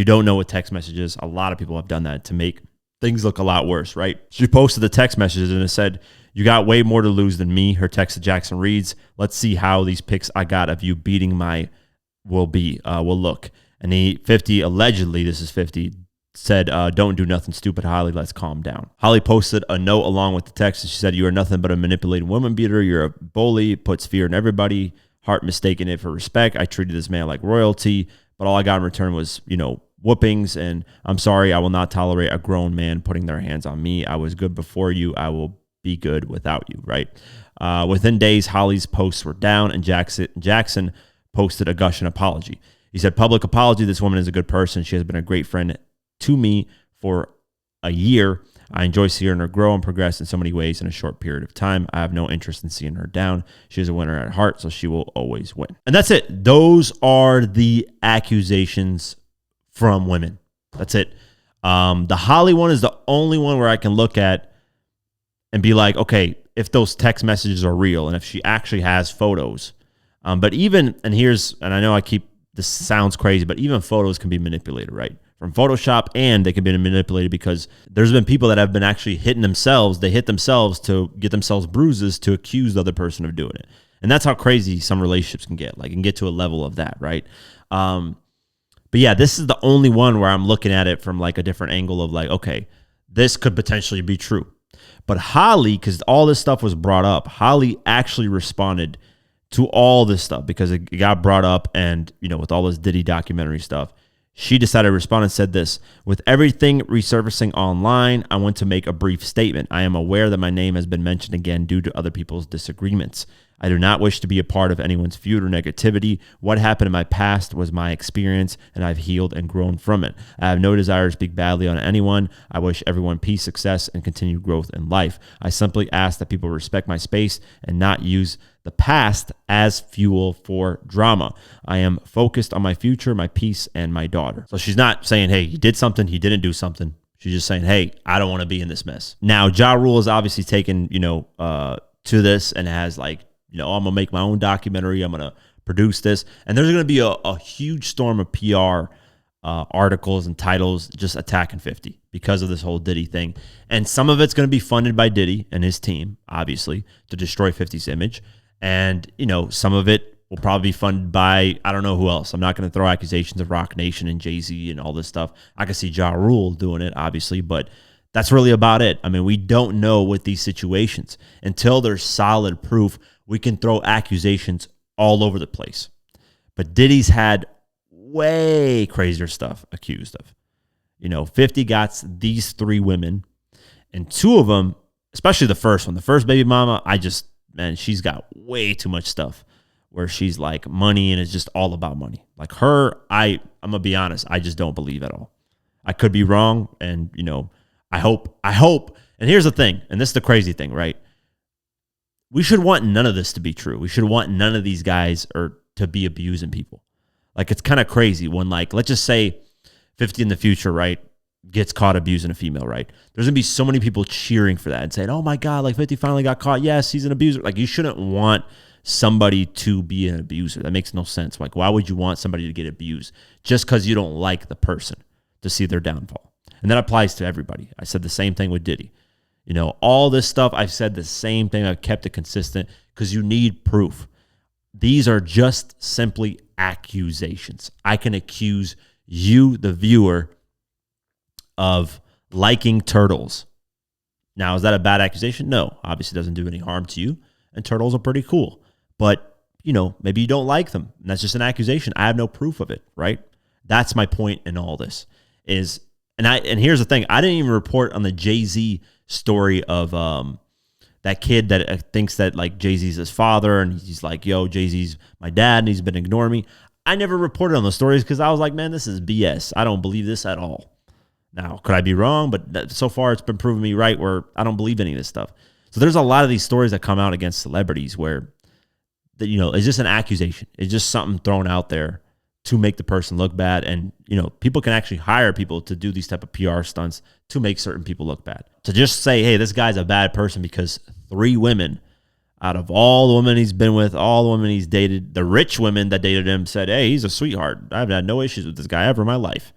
S1: don't know what text messages. A lot of people have done that to make things look a lot worse, right? She posted the text messages and it said, "You got way more to lose than me." Her text to Jackson reads, "Let's see how these pics I got of you beating my will look." And 50, allegedly, this is 50, said, "Don't do nothing stupid, Holly. Let's calm down." Holly posted a note along with the text. And she said, "You are nothing but a manipulating woman beater. You're a bully, puts fear in everybody. Heart mistaken it for respect. I treated this man like royalty. But all I got in return was, whoopings. And I'm sorry, I will not tolerate a grown man putting their hands on me. I was good before you. I will be good without you," right? Within days, Holly's posts were down, and Jackson posted a gushing apology. He said, "Public apology. This woman is a good person. She has been a great friend to me for a year. I enjoy seeing her grow and progress in so many ways in a short period of time. I have no interest in seeing her down. She is a winner at heart, so she will always win." And that's it. Those are the accusations from women. That's it. The Holly one is the only one where I can look at and be like, okay, if those text messages are real and if she actually has photos. But even, and I know this sounds crazy, but even photos can be manipulated, right? From Photoshop, and they can be manipulated because there's been people that have been actually hitting themselves. They hit themselves to get themselves bruises to accuse the other person of doing it. And that's how crazy some relationships can get. Like, can get to a level of that, right? But yeah, this is the only one where I'm looking at it from like a different angle of like, okay, this could potentially be true. But Holly, because all this stuff was brought up, Holly actually responded to all this stuff because it got brought up, and with all this Diddy documentary stuff, she decided to respond and said this: "With everything resurfacing online, I want to make a brief statement. I am aware that my name has been mentioned again due to other people's disagreements. I do not wish to be a part of anyone's feud or negativity. What happened in my past was my experience, and I've healed and grown from it. I have no desire to speak badly on anyone. I wish everyone peace, success, and continued growth in life. I simply ask that people respect my space and not use the past as fuel for drama. I am focused on my future, my peace, and my daughter." So she's not saying, hey, he did something, he didn't do something. She's just saying, hey, I don't want to be in this mess. Now, Ja Rule is obviously taken, to this and has like, I'm going to make my own documentary. I'm going to produce this. And there's going to be a huge storm of PR articles and titles just attacking 50 because of this whole Diddy thing. And some of it's going to be funded by Diddy and his team, obviously, to destroy 50's image. And, some of it will probably be funded by, I don't know who else. I'm not going to throw accusations of Rock Nation and Jay-Z and all this stuff. I can see Ja Rule doing it, obviously, but that's really about it. I mean, we don't know with these situations. Until there's solid proof, we can throw accusations all over the place. But Diddy's had way crazier stuff accused of. 50 got these 3 women, and 2 of them, especially the first one, the first baby mama, she's got way too much stuff where she's like money and it's just all about money. Like her, I'm going to be honest, I just don't believe at all. I could be wrong, and, I hope, and here's the thing, and this is the crazy thing, right? We should want none of this to be true. We should want none of these guys to be abusing people. Like, it's kind of crazy when, like, let's just say 50 in the future, right, gets caught abusing a female, right? There's going to be so many people cheering for that and saying, oh my God, like 50 finally got caught. Yes, he's an abuser. Like, you shouldn't want somebody to be an abuser. That makes no sense. Like, why would you want somebody to get abused just because you don't like the person to see their downfall? And that applies to everybody. I said the same thing with Diddy. You know, all this stuff, I've said the same thing. I've kept it consistent because you need proof. These are just simply accusations. I can accuse you, the viewer, of liking turtles. Now, is that a bad accusation? No, obviously it doesn't do any harm to you. And turtles are pretty cool. But, you know, maybe you don't like them. And that's just an accusation. I have no proof of it, right? That's my point in all this. And here's the thing. I didn't even report on the Jay-Z story of that kid that thinks that like Jay-Z's his father, and he's like, yo, Jay-Z's my dad, and he's been ignoring me. I never reported on those stories because I was like, man, this is BS. I don't believe this at all. Now, could I be wrong? But so far, it's been proving me right where I don't believe any of this stuff. So there's a lot of these stories that come out against celebrities where, you know, it's just an accusation. It's just something thrown out there to make the person look bad. And, you know, people can actually hire people to do these type of PR stunts to make certain people look bad. To just say, hey, this guy's a bad person because 3 women out of all the women he's been with, all the women he's dated, the rich women that dated him said, hey, he's a sweetheart. I've had no issues with this guy ever in my life.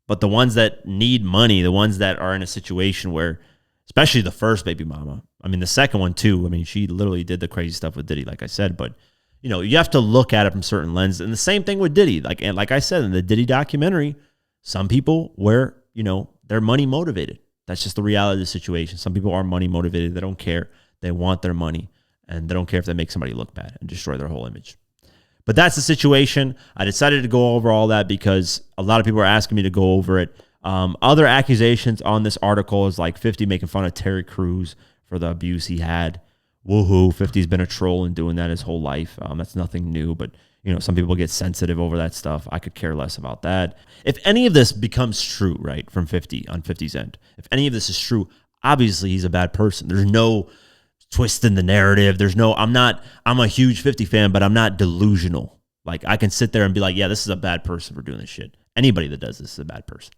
S1: But the ones that need money, the ones that are in a situation where, especially the first baby mama, I mean, the second one too, I mean, she literally did the crazy stuff with Diddy, like I said, but you know, you have to look at it from certain lenses. And the same thing with Diddy. Like I said, in the Diddy documentary, some people were, you know, they're money motivated. That's just the reality of the situation. Some people are money motivated. They don't care. They want their money, and they don't care if they make somebody look bad and destroy their whole image. But that's the situation. I decided to go over all that because a lot of people are asking me to go over it. Other accusations on this article is like 50 making fun of Terry Crews for the abuse he had. Woohoo, 50's been a troll and doing that his whole life. That's nothing new, but you know, some people get sensitive over that stuff. I could care less about that. If any of this becomes true, right, from 50 on 50's end, if any of this is true, obviously he's a bad person. There's no twist in the narrative. I'm a huge 50 fan, but I'm not delusional. Like I can sit there and be like, yeah, this is a bad person for doing this shit. Anybody that does this is a bad person.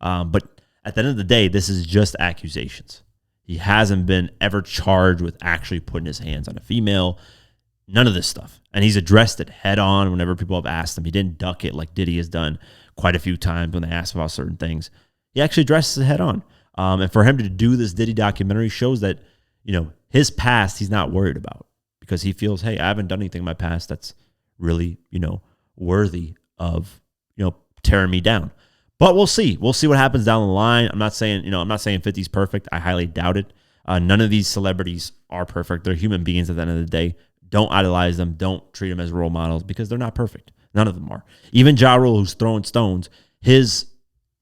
S1: But at the end of the day, this is just accusations. He hasn't been ever charged with actually putting his hands on a female. None of this stuff. And he's addressed it head on whenever people have asked him. He didn't duck it like Diddy has done quite a few times when they ask about certain things. He actually addresses it head on. And for him to do this Diddy documentary shows that, you know, his past he's not worried about because he feels, hey, I haven't done anything in my past that's really, you know, worthy of, you know, tearing me down. But we'll see. We'll see what happens down the line. I'm not saying 50's perfect. I highly doubt it. None of these celebrities are perfect. They're human beings at the end of the day. Don't idolize them. Don't treat them as role models because they're not perfect. None of them are. Even Ja Rule, who's throwing stones, his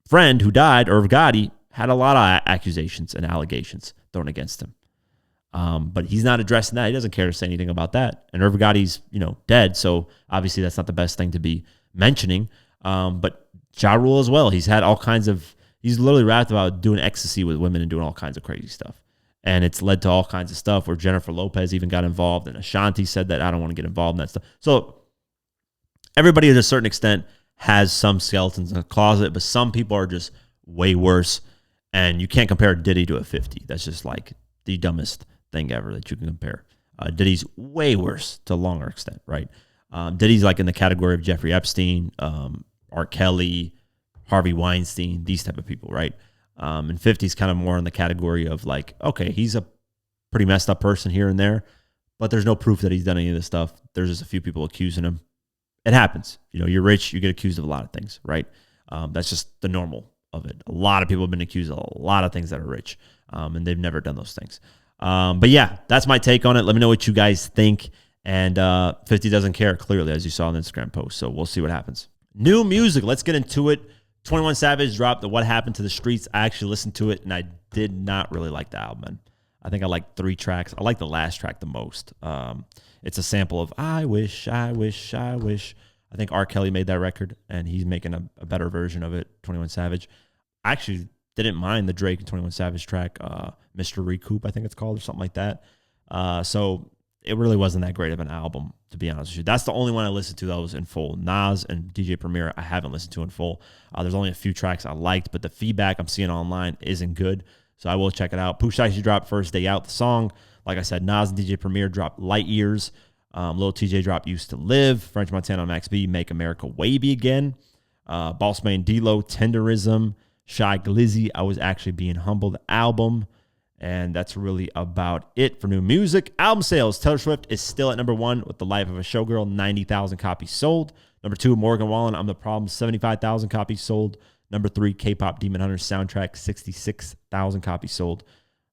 S1: friend who died, Irv Gotti, had a lot of accusations and allegations thrown against him. But he's not addressing that. He doesn't care to say anything about that. And Irv Gotti's, you know, dead. So obviously that's not the best thing to be mentioning. But Ja Rule as well. He's literally rapped about doing ecstasy with women and doing all kinds of crazy stuff. And it's led to all kinds of stuff where Jennifer Lopez even got involved and Ashanti said that I don't want to get involved in that stuff. So everybody to a certain extent has some skeletons in the closet, but some people are just way worse. And you can't compare Diddy to a 50. That's just like the dumbest thing ever that you can compare. Diddy's way worse to a longer extent, right? Diddy's like in the category of Jeffrey Epstein, R. Kelly, Harvey Weinstein, these type of people, right? And 50's kind of more in the category of like, okay, he's a pretty messed up person here and there, but there's no proof that he's done any of this stuff. There's just a few people accusing him. It happens. You know, you're rich, you get accused of a lot of things, right? That's just the normal of it. A lot of people have been accused of a lot of things that are rich, and they've never done those things. But yeah, that's my take on it. Let me know what you guys think. And 50 doesn't care, clearly, as you saw in the Instagram post. So we'll see what happens. New music. Let's get into it. 21 Savage dropped the What Happened to the Streets. I actually listened to it, and I did not really like the album. I think I like 3 tracks. I like the last track the most. It's a sample of I Wish, I Wish, I Wish. I think R. Kelly made that record, and he's making a better version of it, 21 Savage. I actually didn't mind the Drake and 21 Savage track, Mr. Recoup, I think it's called, or something like that. So it really wasn't that great of an album, to be honest with you. That's the only one I listened to that was in full. Nas and DJ Premier, I haven't listened to in full. There's only a few tracks I liked, but the feedback I'm seeing online isn't good, so I will check it out. Pooh Shiesty dropped First Day Out, the song. Like I said, Nas and DJ Premier dropped Light Years. Lil TJ dropped Used to Live. French Montana and Max B, Make America Wavy Again. Bossman D-Lo, Tenderism. Shy Glizzy, I Was Actually Being Humbled album. And that's really about it for new music. Album sales, Taylor Swift is still at number 1 with The Life of a Showgirl, 90,000 copies sold. Number 2, Morgan Wallen, I'm the Problem, 75,000 copies sold. Number 3, K-Pop Demon Hunters soundtrack, 66,000 copies sold.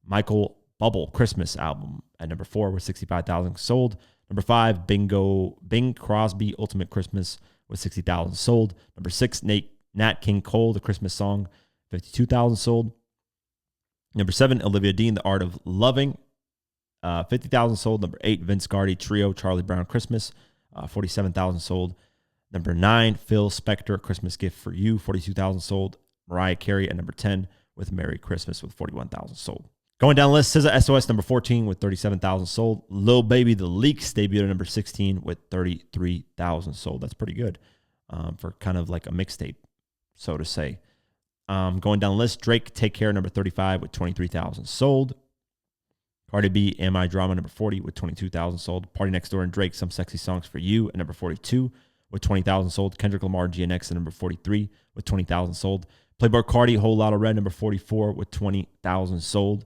S1: Michael Bubble, Christmas album at number 4 with 65,000 sold. Number 5, Bing Crosby, Ultimate Christmas with 60,000 sold. Number 6, Nat King Cole, The Christmas Song, 52,000 sold. Number 7, Olivia Dean, The Art of Loving, 50,000 sold. Number 8, Vince Guardi Trio, Charlie Brown Christmas, 47,000 sold. Number 9, Phil Spector, Christmas Gift for You, 42,000 sold. Mariah Carey at number 10 with Merry Christmas with 41,000 sold. Going down the list, SZA SOS number 14 with 37,000 sold. Lil Baby The Leaks debuted at number 16 with 33,000 sold. That's pretty good for kind of like a mixtape, so to say. Going down the list, Drake Take Care number 35 with 23,000 sold. Cardi B Am I Drama number 40 with 22,000 sold. Party Next Door and Drake Some Sexy Songs for You at number 42 with 20,000 sold. Kendrick Lamar GNX at number 43 with 20,000 sold. Playboi Carti Whole Lotta Red number 44 with 20,000 sold.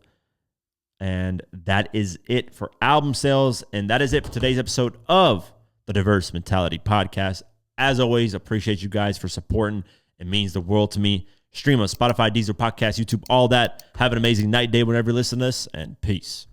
S1: And that is it for album sales. And that is it for today's episode of the Diverse Mentality Podcast. As always, appreciate you guys for supporting. It means the world to me. Stream us, Spotify, Deezer, Podcast, YouTube, all that. Have an amazing night, day, whenever you listen to this, and peace.